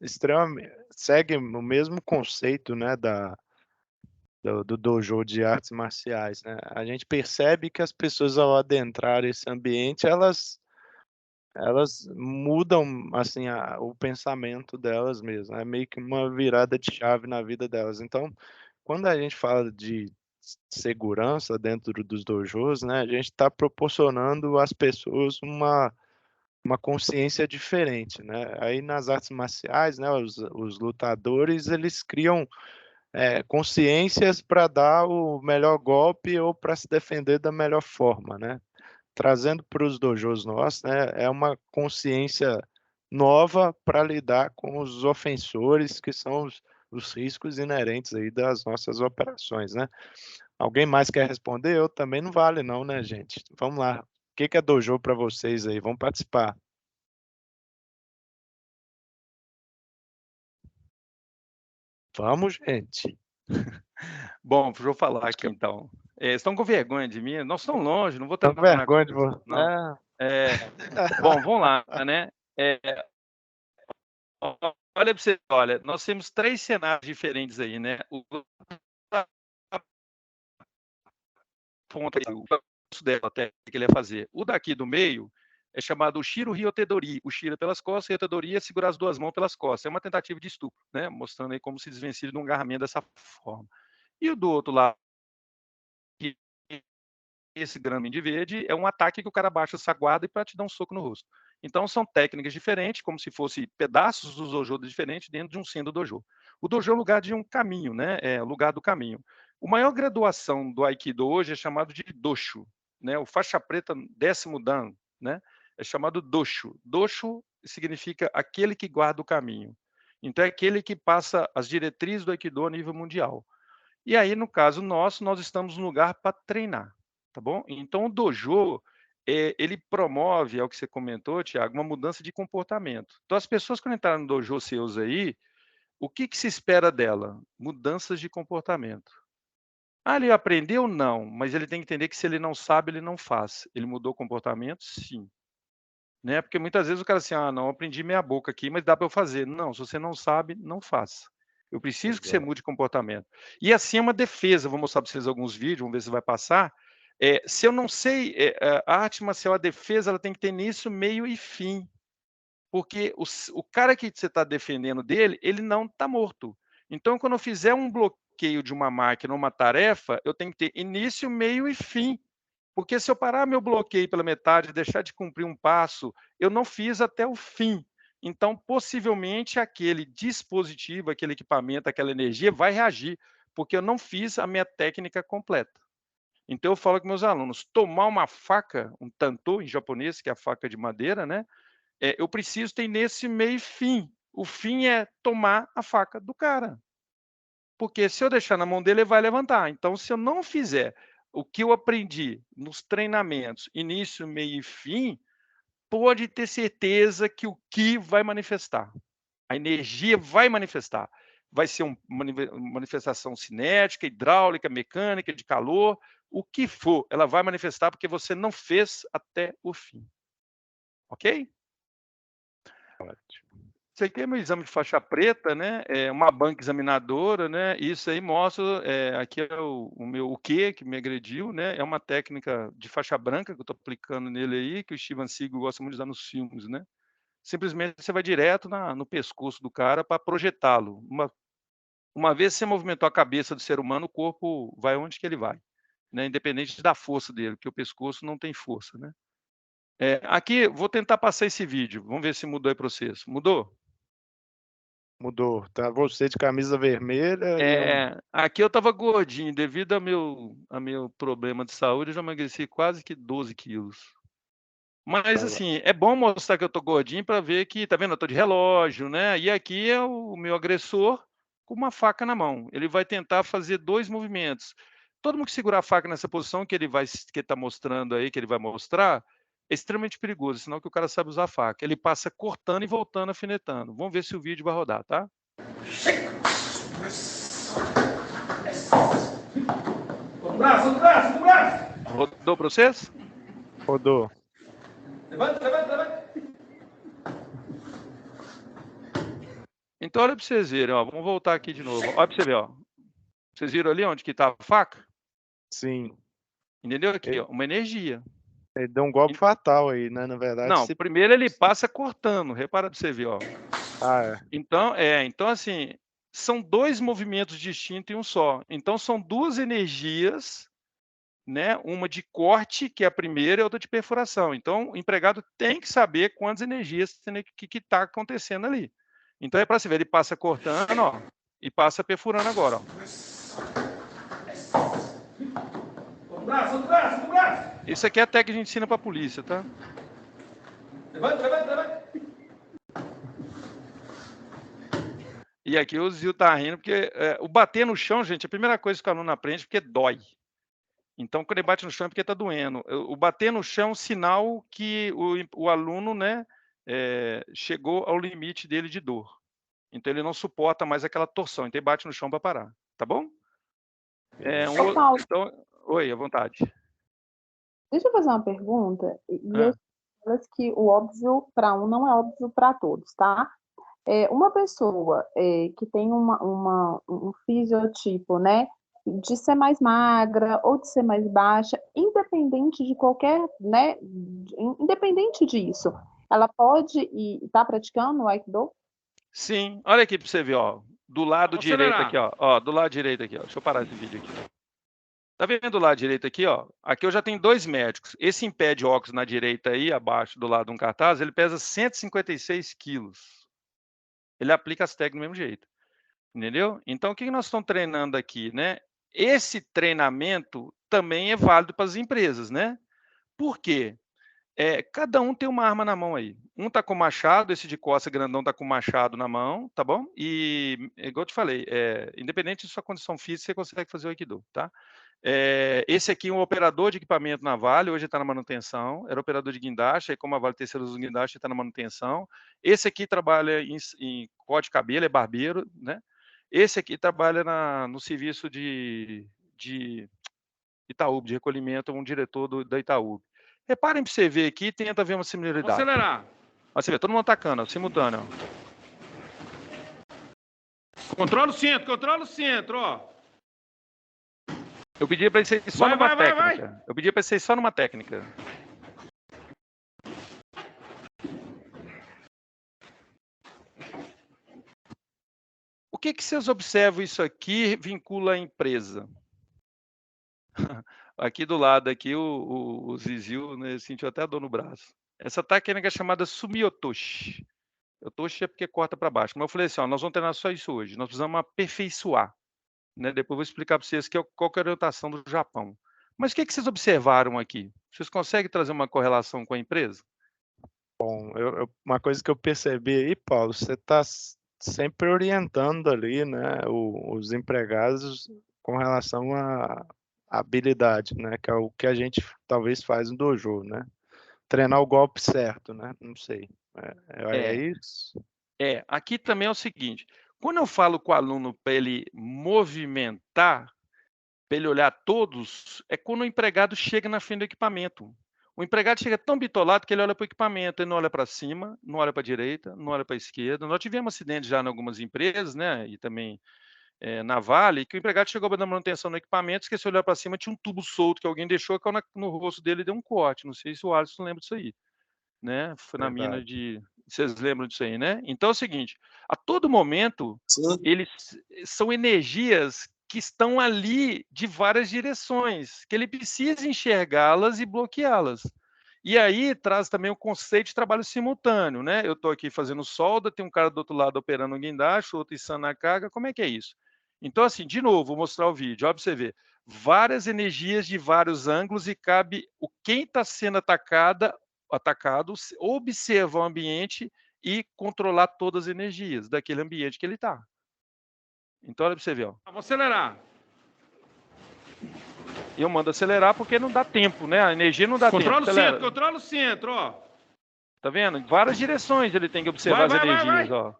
extremamente, segue o mesmo conceito, né? Do dojo de artes marciais, né? A gente percebe que as pessoas, ao adentrar esse ambiente, elas mudam assim o pensamento delas mesmas. É meio que uma virada de chave na vida delas. Então, quando a gente fala de segurança dentro dos dojos, né, a gente está proporcionando às pessoas uma consciência diferente, né? Aí nas artes marciais, né, os lutadores, eles criam consciências para dar o melhor golpe ou para se defender da melhor forma, né? Trazendo para os dojos nossos, né, é uma consciência nova para lidar com os ofensores, que são os riscos inerentes aí das nossas operações, né? Alguém mais quer responder? Eu também não vale não, né, gente? Vamos lá. O que é dojo para vocês aí? Vamos participar. Vamos, gente. Bom, deixa eu falar aqui então. Estão com vergonha de mim? Nós estamos longe, não vou Tô tentar com na vergonha de conversa, você. não. Bom, vamos lá, né? Olha para você, olha, nós temos 3 cenários diferentes aí, né? O ponto dela até que ele ia fazer. O daqui do meio é chamado Shiro Ryotedori. O Shiro pelas costas, Ryotedori é segurar as 2 mãos pelas costas. É uma tentativa de estupro, né? Mostrando aí como se desvencilha de um agarramento dessa forma. E o do outro lado, que esse grama de verde, é um ataque que o cara baixa essa guarda para te dar um soco no rosto. Então, são técnicas diferentes, como se fossem pedaços do dojo diferentes dentro de um sendo dojo. O dojo é o lugar de um caminho, né? É o lugar do caminho. A maior graduação do Aikido hoje é chamado de Doshu, né? O faixa preta 10º dan, né? É chamado Doshu. Doshu significa aquele que guarda o caminho. Então, é aquele que passa as diretrizes do Aikido a nível mundial. E aí, no caso nosso, nós estamos no lugar para treinar, tá bom? Então, o dojo, ele promove, é o que você comentou, Thiago, uma mudança de comportamento. Então, as pessoas quando entraram no dojo seus aí, o que se espera dela? Mudanças de comportamento. Ah, ele aprendeu? Não, mas ele tem que entender que se ele não sabe, ele não faz. Ele mudou o comportamento? Sim. Né? Porque muitas vezes o cara assim, não, aprendi meia boca aqui, mas dá para eu fazer. Não, se você não sabe, não faça. Eu preciso que você mude comportamento. E assim é uma defesa. Vou mostrar para vocês alguns vídeos, vamos ver se vai passar. Se eu não sei, a arte marcial, a defesa, ela tem que ter início, meio e fim. Porque o cara que você está defendendo dele, ele não está morto. Então, quando eu fizer um bloqueio de uma máquina, uma tarefa, eu tenho que ter início, meio e fim. Porque se eu parar meu bloqueio pela metade, deixar de cumprir um passo, eu não fiz até o fim. Então, possivelmente, aquele dispositivo, aquele equipamento, aquela energia vai reagir, porque eu não fiz a minha técnica completa. Então, eu falo com meus alunos, tomar uma faca, um tanto em japonês, que é a faca de madeira, né? Eu preciso ter nesse meio fim. O fim é tomar a faca do cara. Porque se eu deixar na mão dele, ele vai levantar. Então, se eu não fizer o que eu aprendi nos treinamentos, início, meio e fim, pode ter certeza que o Ki vai manifestar. A energia vai manifestar. Vai ser uma manifestação cinética, hidráulica, mecânica, de calor, o que for, ela vai manifestar porque você não fez até o fim. Ok? Isso aqui é meu exame de faixa preta, né? É uma banca examinadora, né? Isso aí mostra, aqui é o que me agrediu, né? É uma técnica de faixa branca que eu estou aplicando nele aí, que o Steven Seagal gosta muito de usar nos filmes, né? Simplesmente você vai direto no pescoço do cara para projetá-lo. Uma vez você movimentou a cabeça do ser humano, o corpo vai onde que ele vai, né? Independente da força dele, porque o pescoço não tem força, né? Aqui, vou tentar passar esse vídeo. Vamos ver se mudou aí para vocês. Mudou? Mudou. Tá você de camisa vermelha e Aqui eu estava gordinho, devido ao meu problema de saúde, eu já emagreci quase que 12 quilos. Mas, assim, é bom mostrar que eu estou gordinho para ver que, tá vendo, eu estou de relógio, né? E aqui é o meu agressor com uma faca na mão. Ele vai tentar fazer 2 movimentos. Todo mundo que segurar a faca nessa posição que ele está mostrando aí, que ele vai mostrar, é extremamente perigoso, senão que o cara sabe usar a faca. Ele passa cortando e voltando, afinetando. Vamos ver se o vídeo vai rodar, tá? No braço, no braço, no braço! Rodou para vocês? rodou. Levanta, levanta, levanta! Então, olha para vocês verem, ó. Vamos voltar aqui de novo. Olha para você ver, ó. Vocês viram ali onde que estava a faca? Sim. Entendeu? Aqui, ó, uma energia. Ele deu um golpe fatal aí, né? Na verdade. Não, primeiro ele passa cortando. Repara para você ver, ó. Então, assim, são 2 movimentos distintos em um só. Então, são 2 energias, né? Uma de corte, que é a primeira, e outra de perfuração. Então, o empregado tem que saber quantas energias que está acontecendo ali. Então, é para você ver, ele passa cortando, ó, e passa perfurando agora, ó. No braço, no braço, no braço! Isso aqui é a técnica que a gente ensina para a polícia, tá? Levanta, levanta, levanta! E aqui o Zil tá rindo, porque o bater no chão, gente, a primeira coisa que o aluno aprende porque dói. Então, quando ele bate no chão é porque está doendo. O bater no chão é um sinal que o aluno, né, chegou ao limite dele de dor. Então, ele não suporta mais aquela torção. Então, ele bate no chão para parar. Tá bom? Oi, à vontade. Deixa eu fazer uma pergunta, e eu Ah, falo que o óbvio para um não é óbvio para todos, tá? Uma pessoa que tem um fisiotipo, né, de ser mais magra ou de ser mais baixa, independente de qualquer, né, independente disso, ela pode estar praticando o Aikido? sim, olha aqui para você ver, ó. Do lado Vamos direito acelerar. aqui, ó. Do lado direito aqui, ó. Deixa eu parar esse vídeo aqui. Tá vendo do lado direito aqui, ó? Aqui eu já tenho 2 médicos. Esse em pé de óculos na direita aí, abaixo do lado de um cartaz, ele pesa 156 quilos. Ele aplica as técnicas do mesmo jeito, entendeu? Então, o que nós estamos treinando aqui, né? Esse treinamento também é válido para as empresas, né? Por quê? Cada um tem uma arma na mão aí. Um tá com machado, esse de costa grandão tá com machado na mão, tá bom? E, igual eu te falei, independente de sua condição física, você consegue fazer o Aikido, tá? Esse aqui é um operador de equipamento na Vale, hoje está na manutenção. Era operador de guindaste, aí como a Vale terceiros do guindaste está na manutenção. Esse aqui trabalha em corte de cabelo, é barbeiro, né? Esse aqui trabalha no serviço de Itaúba, de recolhimento, um diretor da Itaúba. Reparem para você ver aqui, tenta ver uma Vamos similaridade. acelerar. Ó, você vê, todo mundo atacando, ó, simultâneo. Ó. Controla o centro, ó. Eu pedi para vocês só Vai, numa vai, vai, técnica. Eu pedi para vocês só numa técnica. O que vocês observam isso aqui vincula a empresa? Aqui do lado, aqui, o Zizil, né, sentiu até a dor no braço. Essa técnica é chamada Sumiotoshi. Otoshi é porque corta para baixo. Mas eu falei assim, ó, nós vamos treinar só isso hoje. Nós precisamos aperfeiçoar. Né? Depois eu vou explicar para vocês qual que é a orientação do Japão. Mas o que vocês observaram aqui? Vocês conseguem trazer uma correlação com a empresa? Bom, uma coisa que eu percebi aí, Paulo, você está sempre orientando ali, né, os empregados com relação à habilidade, né, que é o que a gente talvez faz no dojo, né? Treinar o golpe certo, né? Não sei. É isso? Aqui também é o seguinte, quando eu falo com o aluno para ele movimentar, para ele olhar todos, é quando o empregado chega na frente do equipamento. O empregado chega tão bitolado que ele olha para o equipamento, ele não olha para cima, não olha para a direita, não olha para a esquerda. Nós tivemos acidentes já em algumas empresas, né, e também na Vale, que o empregado chegou para dar manutenção no equipamento, esqueceu de olhar para cima, tinha um tubo solto que alguém deixou, que no rosto dele deu um corte. Não sei se o Alisson lembra disso aí, né? Foi na mina Verdade. de... Vocês lembram disso aí, né? Então é o seguinte, a todo momento, Sim. eles são energias que estão ali de várias direções, que ele precisa enxergá-las e bloqueá-las. E aí traz também o conceito de trabalho simultâneo, né? Eu estou aqui fazendo solda, tem um cara do outro lado operando um guindaste, outro içando a carga, como é que é isso? Então, assim, de novo, vou mostrar o vídeo, ó, para você ver. Várias energias de vários ângulos e cabe quem está sendo atacado, observar o ambiente e controlar todas as energias daquele ambiente que ele está. Então, olha para você ver. Ó. Vamos acelerar. Eu mando acelerar porque não dá tempo, né? A energia não dá tempo. Controla o centro, ó. Tá vendo? Em várias direções ele tem que observar as energias, ó.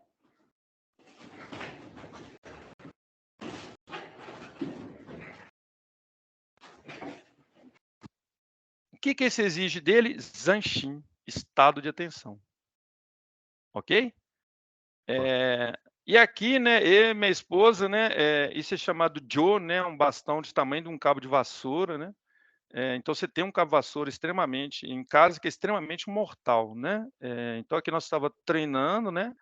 O que isso exige dele? Zanshin, estado de atenção. Ok? E aqui, né, eu e minha esposa, né, isso é chamado Jo, né, um bastão de tamanho de um cabo de vassoura, né? Então você tem um cabo de vassoura extremamente, em casa, que é extremamente mortal, né? Então aqui nós estávamos treinando, né?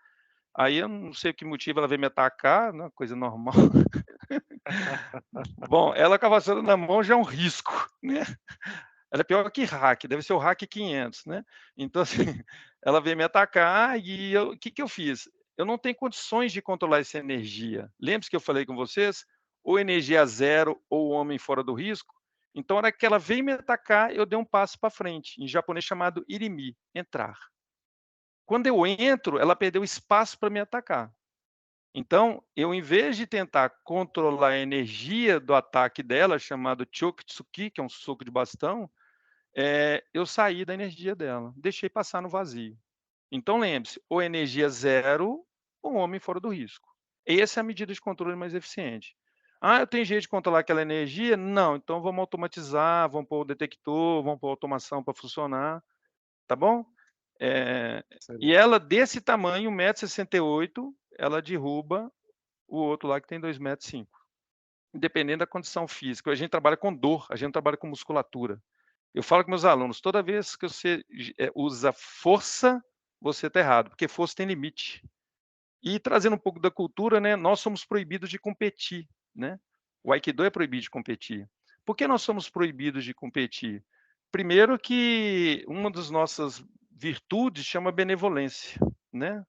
Aí eu não sei o que motivo ela veio me atacar, né? Coisa normal. Bom, ela com a vassoura na mão já é um risco, né? Ela é pior que hack, deve ser o hack 500, né? Então, assim, ela veio me atacar e o que eu fiz? Eu não tenho condições de controlar essa energia. Lembre-se que eu falei com vocês? Ou energia zero ou homem fora do risco. Então, na hora que ela veio me atacar, eu dei um passo para frente, em japonês chamado irimi, entrar. Quando eu entro, ela perdeu espaço para me atacar. Então, eu, em vez de tentar controlar a energia do ataque dela, chamado Chokitsuki, que é um soco de bastão, eu saí da energia dela, deixei passar no vazio. Então, lembre-se, ou energia zero, ou homem fora do risco. Essa é a medida de controle mais eficiente. Ah, eu tenho jeito de controlar aquela energia? Não, então vamos automatizar, vamos pôr o detector, vamos pôr automação para funcionar, tá bom? E ela, desse tamanho, 1,68 m, ela derruba o outro lá que tem 2,5 m. Dependendo da condição física. A gente trabalha com dor, a gente não trabalha com musculatura. Eu falo com meus alunos, toda vez que você usa força, você está errado, porque força tem limite. E trazendo um pouco da cultura, né, nós somos proibidos de competir, né? O Aikido é proibido de competir. Por que nós somos proibidos de competir? Primeiro que uma das nossas virtudes chama benevolência, né?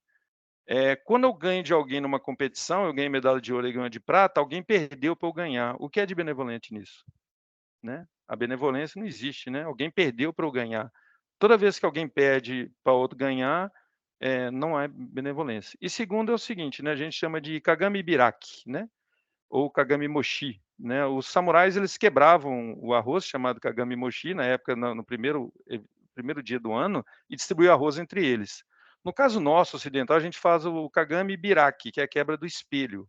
Quando eu ganho de alguém numa competição, eu ganhei medalha de ouro e ganho de prata, alguém perdeu para eu ganhar. O que é de benevolente nisso? Né? A benevolência não existe, né? Alguém perdeu para eu ganhar. Toda vez que alguém perde para outro ganhar, não é benevolência. E segundo é o seguinte, né? A gente chama de Kagami Biraki, né? Ou Kagami Moshi, né? Os samurais eles quebravam o arroz chamado Kagami Moshi na época no primeiro dia do ano e distribuíam arroz entre eles. No caso nosso ocidental a gente faz o Kagami Biraki, que é a quebra do espelho.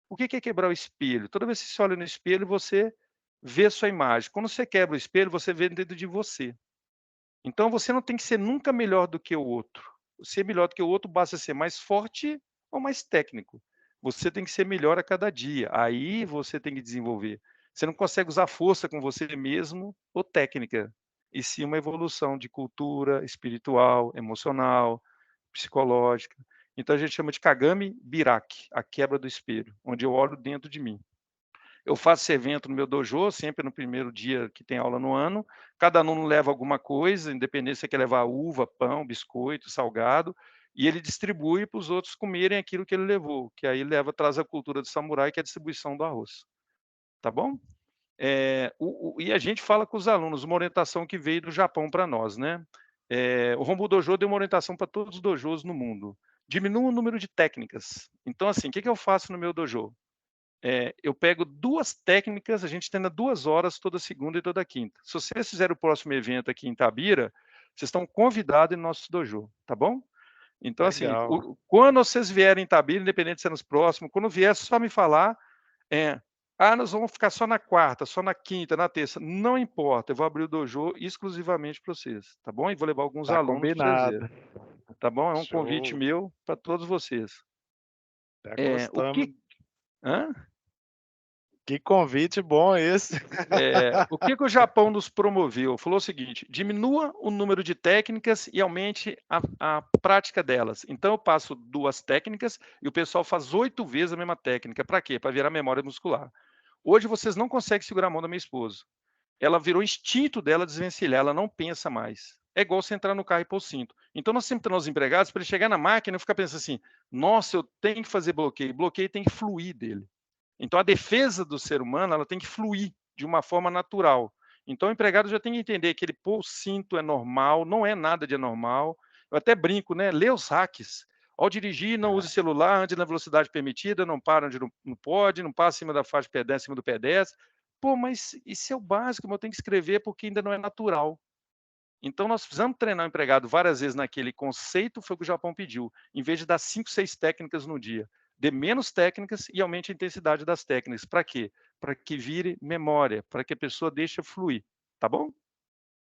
O que é quebrar o espelho? Toda vez que você olha no espelho você vê sua imagem. Quando você quebra o espelho você vê dentro de você. Então você não tem que ser nunca melhor do que o outro. Ser melhor do que o outro basta ser mais forte ou mais técnico. Você tem que ser melhor a cada dia. Aí você tem que desenvolver. Você não consegue usar força com você mesmo ou técnica, e sim uma evolução de cultura espiritual, emocional, psicológica. Então a gente chama de Kagami Biraki, a quebra do espelho, onde eu olho dentro de mim. Eu faço esse evento no meu dojo, sempre no primeiro dia que tem aula no ano. Cada aluno leva alguma coisa, independente se quer levar uva, pão, biscoito, salgado, e ele distribui para os outros comerem aquilo que ele levou, que aí traz a cultura do samurai, que é a distribuição do arroz. Tá bom? E a gente fala com os alunos, uma orientação que veio do Japão para nós, né? O Hombu Dojo deu uma orientação para todos os dojos no mundo. Diminua o número de técnicas. Então, assim, o que eu faço no meu dojo? Eu pego 2 técnicas, a gente treina 2 horas toda segunda e toda quinta. Se vocês fizerem o próximo evento aqui em Itabira, vocês estão convidados em nosso dojo, tá bom? Então, assim, quando vocês vierem em Itabira, independente de ser nos próximos, quando vier, é só me falar. Nós vamos ficar só na quarta, só na quinta, na terça. Não importa, eu vou abrir o dojo exclusivamente para vocês, tá bom? E vou levar alguns alunos para vocês verem. Tá bom? É um convite meu para todos vocês. Já gostamos. Hã? Que convite bom esse. O que o Japão nos promoveu? Falou o seguinte: diminua o número de técnicas e aumente a prática delas. Então eu passo 2 técnicas e o pessoal faz 8 vezes a mesma técnica. Para quê? Para virar memória muscular. Hoje vocês não conseguem segurar a mão da minha esposa. Ela virou instinto dela desvencilhar, ela não pensa mais. É igual você entrar no carro e pôr o cinto. Então nós sempre temos os empregados para ele chegar na máquina e ficar pensando assim: nossa, eu tenho que fazer bloqueio. Bloqueio tem que fluir dele. Então, a defesa do ser humano ela tem que fluir de uma forma natural. Então, o empregado já tem que entender que ele pôr o cinto é normal, não é nada de anormal. Eu até brinco, né? Lê os hacks. Ao dirigir, não use celular, ande na velocidade permitida, não para onde não pode, não passa acima da faixa de pedestre, acima do pedestre. Pô, mas isso é o básico, mas eu tenho que escrever porque ainda não é natural. Então, nós precisamos treinar o empregado várias vezes naquele conceito, foi o que o Japão pediu, em vez de dar 5, 6 técnicas no dia. Dê menos técnicas e aumente a intensidade das técnicas. Para quê? Para que vire memória, para que a pessoa deixe fluir. Tá bom?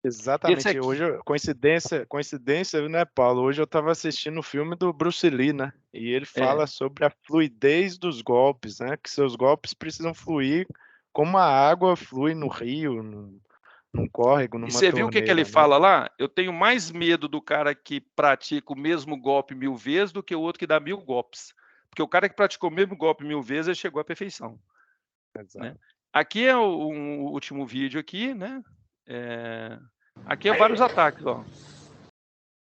Exatamente. Hoje, coincidência, né, Paulo? Hoje eu estava assistindo o filme do Bruce Lee, né? E ele fala sobre a fluidez dos golpes, né? Que seus golpes precisam fluir como a água flui no rio, num córrego, numa torneira. E você viu o que ele fala lá? Eu tenho mais medo do cara que pratica o mesmo golpe 1000 vezes do que o outro que dá 1000 golpes. Porque o cara que praticou o mesmo golpe 1000 vezes, ele chegou à perfeição. Né? Aqui é o último vídeo aqui, né? Aqui é vários ataques, ó.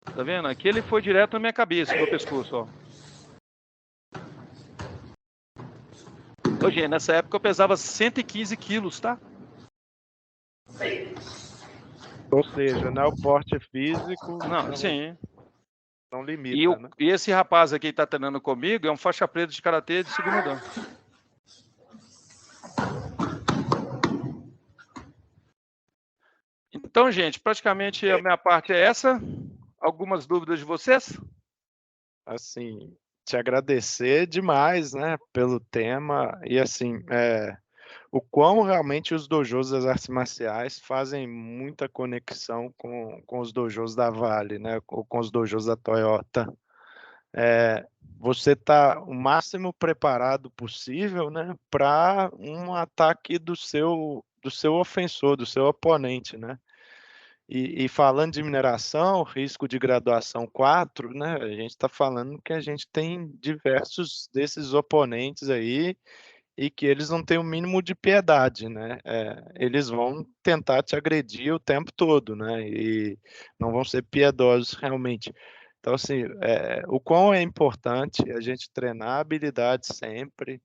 Tá vendo? Aqui ele foi direto na minha cabeça, no meu pescoço, ó. Ô, gente, nessa época eu pesava 115 quilos, tá? Ou seja, não é o porte físico. Não, sim. Não limita, né? E esse rapaz aqui que tá treinando comigo é um faixa preta de karatê de segundo dan. Então, gente, praticamente a minha parte é essa. Algumas dúvidas de vocês? Assim, te agradecer demais, né, pelo tema. E assim, o quão realmente os dojos das artes marciais fazem muita conexão com os dojos da Vale, né? Ou com os dojos da Toyota. Você está o máximo preparado possível, né, para um ataque do seu ofensor, do seu oponente, né? E falando de mineração, risco de graduação 4, né? A gente está falando que a gente tem diversos desses oponentes aí e que eles não têm o mínimo de piedade, né? Eles vão tentar te agredir o tempo todo, né? E não vão ser piedosos realmente. Então, assim, o quão é importante a gente treinar a habilidade sempre.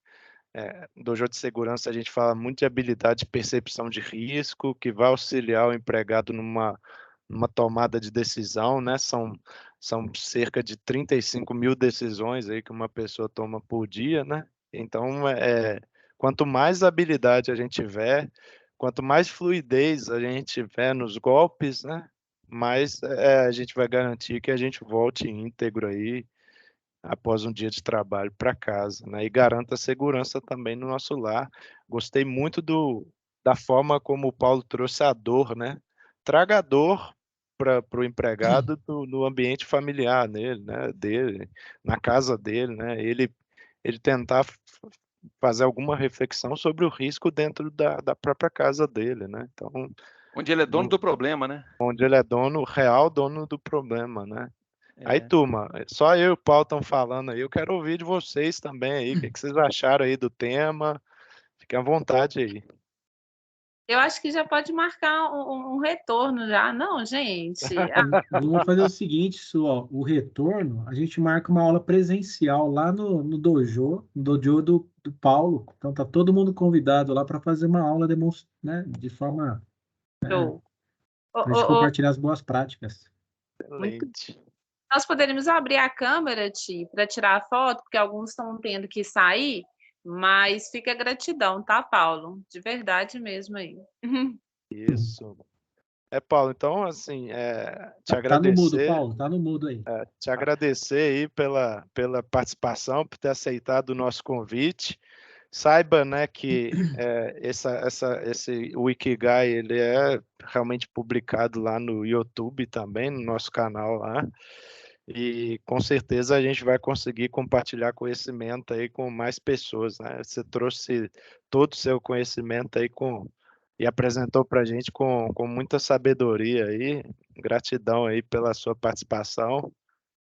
No dojo de segurança, a gente fala muito de habilidade de percepção de risco, que vai auxiliar o empregado numa tomada de decisão, né? São cerca de 35 mil decisões aí que uma pessoa toma por dia, né? Então, quanto mais habilidade a gente tiver, quanto mais fluidez a gente tiver nos golpes, né? Mais a gente vai garantir que a gente volte íntegro aí após um dia de trabalho para casa, né? E garanta segurança também no nosso lar. Gostei muito da forma como o Paulo trouxe a dor, né? Traga a dor para o empregado no ambiente familiar dele, na casa dele, né? Ele tentar fazer alguma reflexão sobre o risco dentro da própria casa dele, né? Então, onde ele é dono do problema, né? Onde ele é real dono do problema, né? Aí, É. turma, só eu e o Paulo estão falando aí. Eu quero ouvir de vocês também aí. O que vocês acharam aí do tema? Fiquem à vontade aí. Eu acho que já pode marcar um retorno já. Não, gente. Vamos fazer o seguinte, ó, o retorno, a gente marca uma aula presencial lá no dojo do Paulo. Então tá todo mundo convidado lá para fazer uma aula né, de forma para a gente compartilhar as boas práticas. Excelente. Nós poderíamos abrir a câmera, Ti, para tirar a foto, porque alguns estão tendo que sair, mas fica gratidão, tá, Paulo? De verdade mesmo aí. Isso. Paulo, então, assim, te agradecer. Tá no mudo, Paulo, tá no mudo aí. Te agradecer aí pela participação, por ter aceitado o nosso convite. Saiba, né, que esse Wikigai, ele é realmente publicado lá no YouTube também, no nosso canal lá. E com certeza a gente vai conseguir compartilhar conhecimento aí com mais pessoas, né? Você trouxe todo o seu conhecimento aí e apresentou para a gente com muita sabedoria aí. Gratidão aí pela sua participação.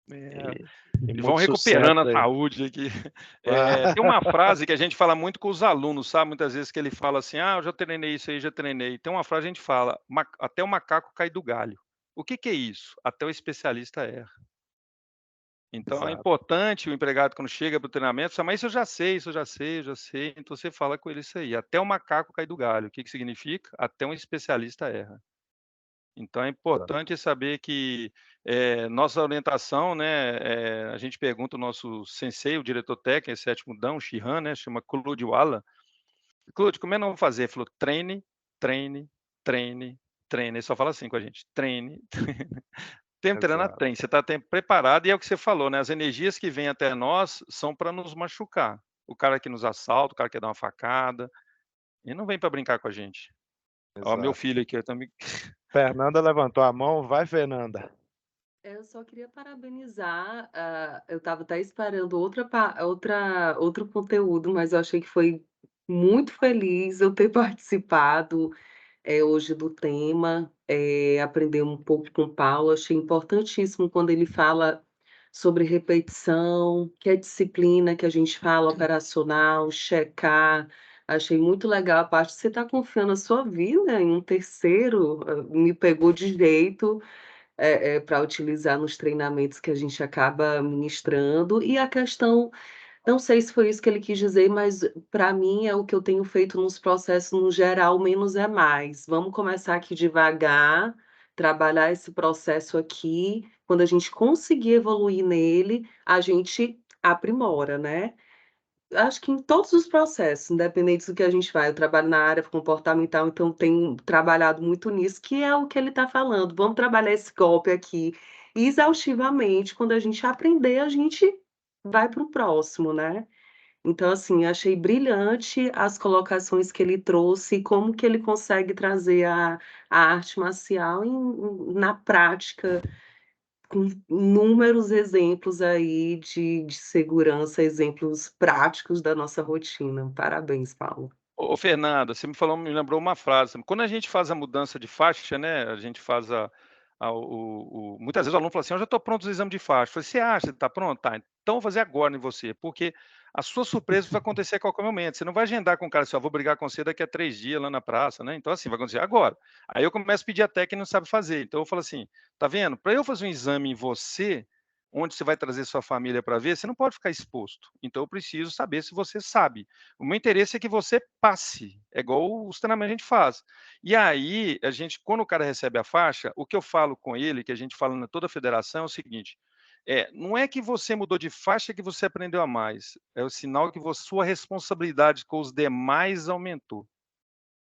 E vão recuperando a saúde aqui. Tem uma frase que a gente fala muito com os alunos, sabe? Muitas vezes que ele fala assim, eu já treinei isso aí, já treinei. Tem uma frase que a gente fala, até o macaco cai do galho. O que é isso? Até o especialista erra. Então, Exato. É importante o empregado, quando chega para o treinamento, fala, mas isso eu já sei. Então, você fala com ele isso aí. Até o macaco cai do galho. O que significa? Até um especialista erra. Então, é importante saber que nossa orientação, né, a gente pergunta o nosso sensei, o diretor técnico, sétimo dan, o Shihan, né, chama Claude Walla. Claude, como é que nós vamos fazer? Ele falou, treine. Ele só fala assim com a gente, treine. Tempo treinar treino, você está preparado e é o que você falou, né? As energias que vêm até nós são para nos machucar. O cara que nos assalta, o cara que quer dar uma facada, ele não vem para brincar com a gente. Ó, meu filho aqui, eu também. Fernanda levantou a mão, vai, Fernanda. Eu só queria parabenizar. Eu estava até esperando outro conteúdo, mas eu achei que foi muito feliz eu ter participado hoje do tema, aprender um pouco com o Paulo. Achei importantíssimo quando ele fala sobre repetição, que é disciplina que a gente fala, operacional, checar. Achei muito legal a parte de você estar confiando a sua vida em um terceiro, me pegou de jeito para utilizar nos treinamentos que a gente acaba ministrando. E a questão, não sei se foi isso que ele quis dizer, mas para mim é o que eu tenho feito nos processos no geral, menos é mais. Vamos começar aqui devagar, trabalhar esse processo aqui. Quando a gente conseguir evoluir nele, a gente aprimora, né? Acho que em todos os processos, independente do que a gente vai, eu trabalho na área comportamental, então tenho trabalhado muito nisso, que é o que ele está falando. Vamos trabalhar esse golpe aqui exaustivamente. Quando a gente aprender, a gente vai para o próximo, né? Então, assim, achei brilhante as colocações que ele trouxe e como que ele consegue trazer a arte marcial na prática, com inúmeros exemplos aí de segurança, exemplos práticos da nossa rotina. Parabéns, Paulo. Ô, Fernanda, você me lembrou uma frase. Quando a gente faz a mudança de faixa, né? A gente faz muitas vezes o aluno fala assim: eu já estou pronto para o exame de faixa. Eu falei, você acha que está pronto? Tá, então vou fazer agora em você, porque a sua surpresa vai acontecer a qualquer momento. Você não vai agendar com o cara assim, ó, vou brigar com você daqui a 3 dias lá na praça, né? Então, assim, vai acontecer agora. Aí eu começo a pedir a técnica e não sabe fazer. Então eu falo assim: tá vendo? Para eu fazer um exame em você, onde você vai trazer sua família para ver, você não pode ficar exposto. Então eu preciso saber se você sabe. O meu interesse é que você passe, é igual os treinamentos que a gente faz. E aí, quando o cara recebe a faixa, o que eu falo com ele, que a gente fala em toda a federação, é o seguinte: não é que você mudou de faixa que você aprendeu a mais, é o sinal que sua responsabilidade com os demais aumentou.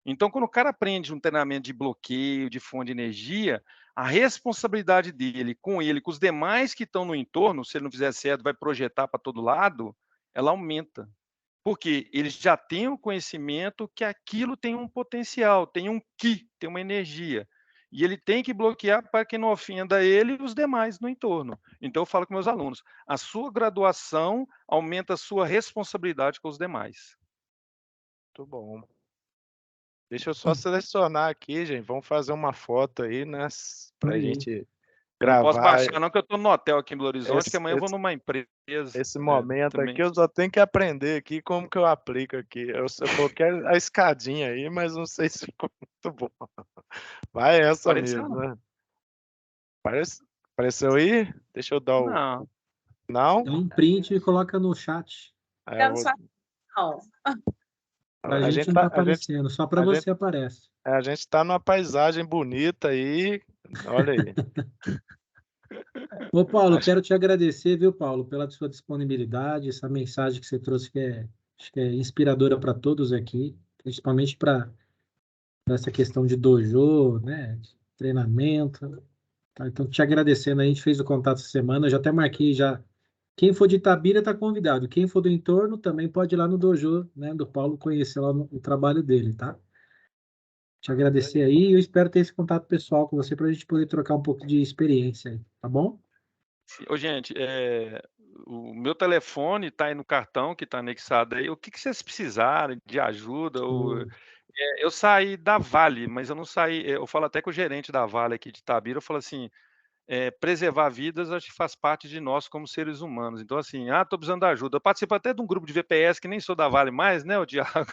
Então, quando o cara aprende um treinamento de bloqueio, de fonte de energia, a responsabilidade dele, com os demais que estão no entorno, se ele não fizer certo, vai projetar para todo lado, ela aumenta. Porque eles já têm o conhecimento que aquilo tem um potencial, tem um ki, tem uma energia. E ele tem que bloquear para que não ofenda ele e os demais no entorno. Então, eu falo com meus alunos: a sua graduação aumenta a sua responsabilidade com os demais. Muito bom. Deixa eu só selecionar aqui, gente. Vamos fazer uma foto aí, né? Pra Aí. gente Eu não posso gravar baixar, não, que eu estou no hotel aqui em Belo Horizonte, que amanhã eu vou numa empresa. esse momento também. aqui. Eu só tenho que aprender aqui como que eu aplico aqui. Eu coloquei a escadinha aí, mas não sei se ficou muito bom. Vai essa Apareceu, mesmo, não? né? Apareceu aí? Deixa eu dar o... Não. Não? Dá um print e coloca no chat. É, eu vou... Não. Pra A gente gente não tá- tá a gente- aparecendo, só pra a você gente- aparece. A gente está numa paisagem bonita aí. Olha aí. Ô, Paulo, Acho- quero te agradecer, viu, Paulo, pela sua disponibilidade, essa mensagem que você trouxe acho que é inspiradora para todos aqui, principalmente para essa questão de dojo, né, de treinamento. Tá? Então, te agradecendo, a gente fez o contato essa semana, eu já até marquei já. Quem for de Itabira está convidado. Quem for do entorno também pode ir lá no dojo, né, do Paulo, conhecer lá o trabalho dele, tá? Te agradecer aí e eu espero ter esse contato pessoal com você para a gente poder trocar um pouco de experiência aí, tá bom? Ô, gente, o meu telefone está aí no cartão que está anexado aí. O que vocês precisarem de ajuda? Eu saí da Vale, mas eu não saí. Eu falo até com o gerente da Vale aqui de Itabira. Eu falo assim: preservar vidas acho que faz parte de nós como seres humanos. Então, assim, estou precisando de ajuda. Eu participo até de um grupo de VPS que nem sou da Vale mais, né, o Diago?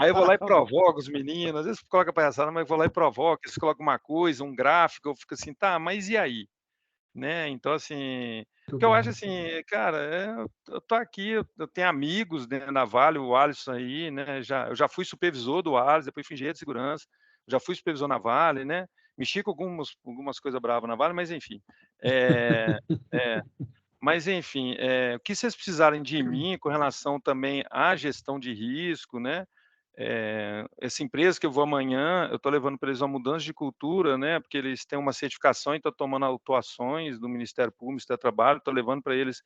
Aí eu vou lá e provoco os meninos. Às vezes coloca palhaçada, mas eu vou lá e provoco. Eles colocam uma coisa, um gráfico. Eu fico assim, tá, mas e aí? Né? Então, assim, o que eu acho assim, cara, eu tô aqui, eu tenho amigos dentro da Vale, o Alisson aí, né? Eu já fui supervisor do Alisson, depois fui engenheiro de segurança, já fui supervisor na Vale, né? Mexi com algumas coisas bravas na Vale, mas enfim. Mas enfim, o que vocês precisarem de mim com relação também à gestão de risco, né? Essa empresa que eu vou amanhã, eu estou levando para eles uma mudança de cultura, né? Porque eles têm uma certificação e estão tomando autuações do Ministério Público, Ministério do Trabalho, estou levando para eles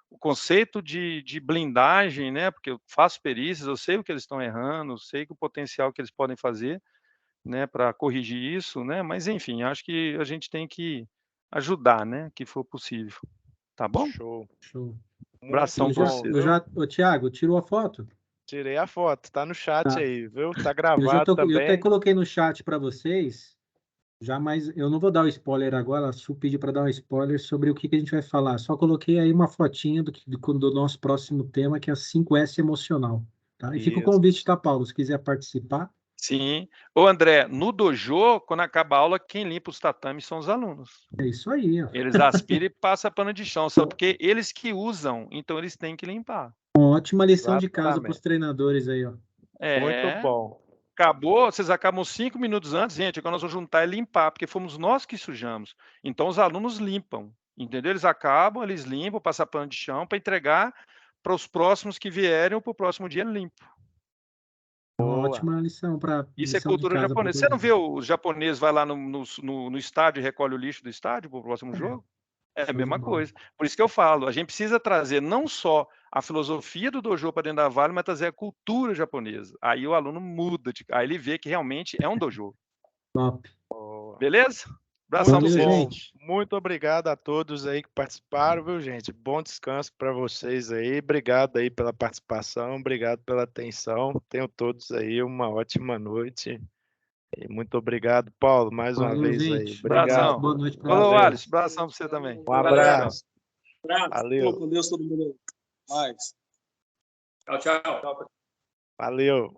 o conceito de blindagem, né? Porque eu faço perícias, eu sei o que eles estão errando, eu sei que o potencial que eles podem fazer, né? Para corrigir isso, né? Mas enfim, acho que a gente tem que ajudar, né? Que for possível, tá bom? Show. Abração para vocês. Ô, Thiago, tirou a foto? Tirei a foto, tá no chat Tá. aí, viu? Tá gravado Eu também. até coloquei no chat para vocês, mas eu não vou dar o spoiler agora, a Su pediu para dar um spoiler sobre o que a gente vai falar. Só coloquei aí uma fotinha do nosso próximo tema, que é a 5S emocional. Tá? E fica o convite, tá, Paulo? Se quiser participar. Sim. Ô, André, no dojo, quando acaba a aula, quem limpa os tatames são os alunos. É isso aí. Ó. Eles aspiram e passam pano de chão, só porque eles que usam, então eles têm que limpar. Uma ótima lição de casa para os treinadores aí, ó. Muito bom. Acabou, vocês acabam 5 minutos antes, gente, quando nós vamos juntar e limpar, porque fomos nós que sujamos. Então os alunos limpam, entendeu? Eles acabam, eles limpam, passam pano de chão para entregar para os próximos que vierem ou para o próximo dia limpo. Uma ótima lição para. Isso é cultura japonesa. Você não vê os japoneses vai lá no estádio e recolhe o lixo do estádio para o próximo jogo? É a Show de mesma bola. coisa. Por isso que eu falo, a gente precisa trazer não só a filosofia do dojo para dentro da Vale, mas trazer a cultura japonesa. Aí o aluno muda, aí ele vê que realmente é um dojo. Top. Beleza? Abração pra Muito Valeu, vocês. bom. gente. Muito obrigado a todos aí que participaram, viu, gente? Bom descanso para vocês aí. Obrigado aí pela participação, obrigado pela atenção. Tenham todos aí uma ótima noite. E muito obrigado, Paulo, mais uma Valeu, vez aí. gente. Um Obrigado. abraço, Abração. boa noite para Falou, Valeu. Alisson. Abração pra você também. Um Tchau, tchau. abraço. Abraço. Valeu. Fiquem com Deus, todo mundo. Mais. Tchau, tchau. Valeu.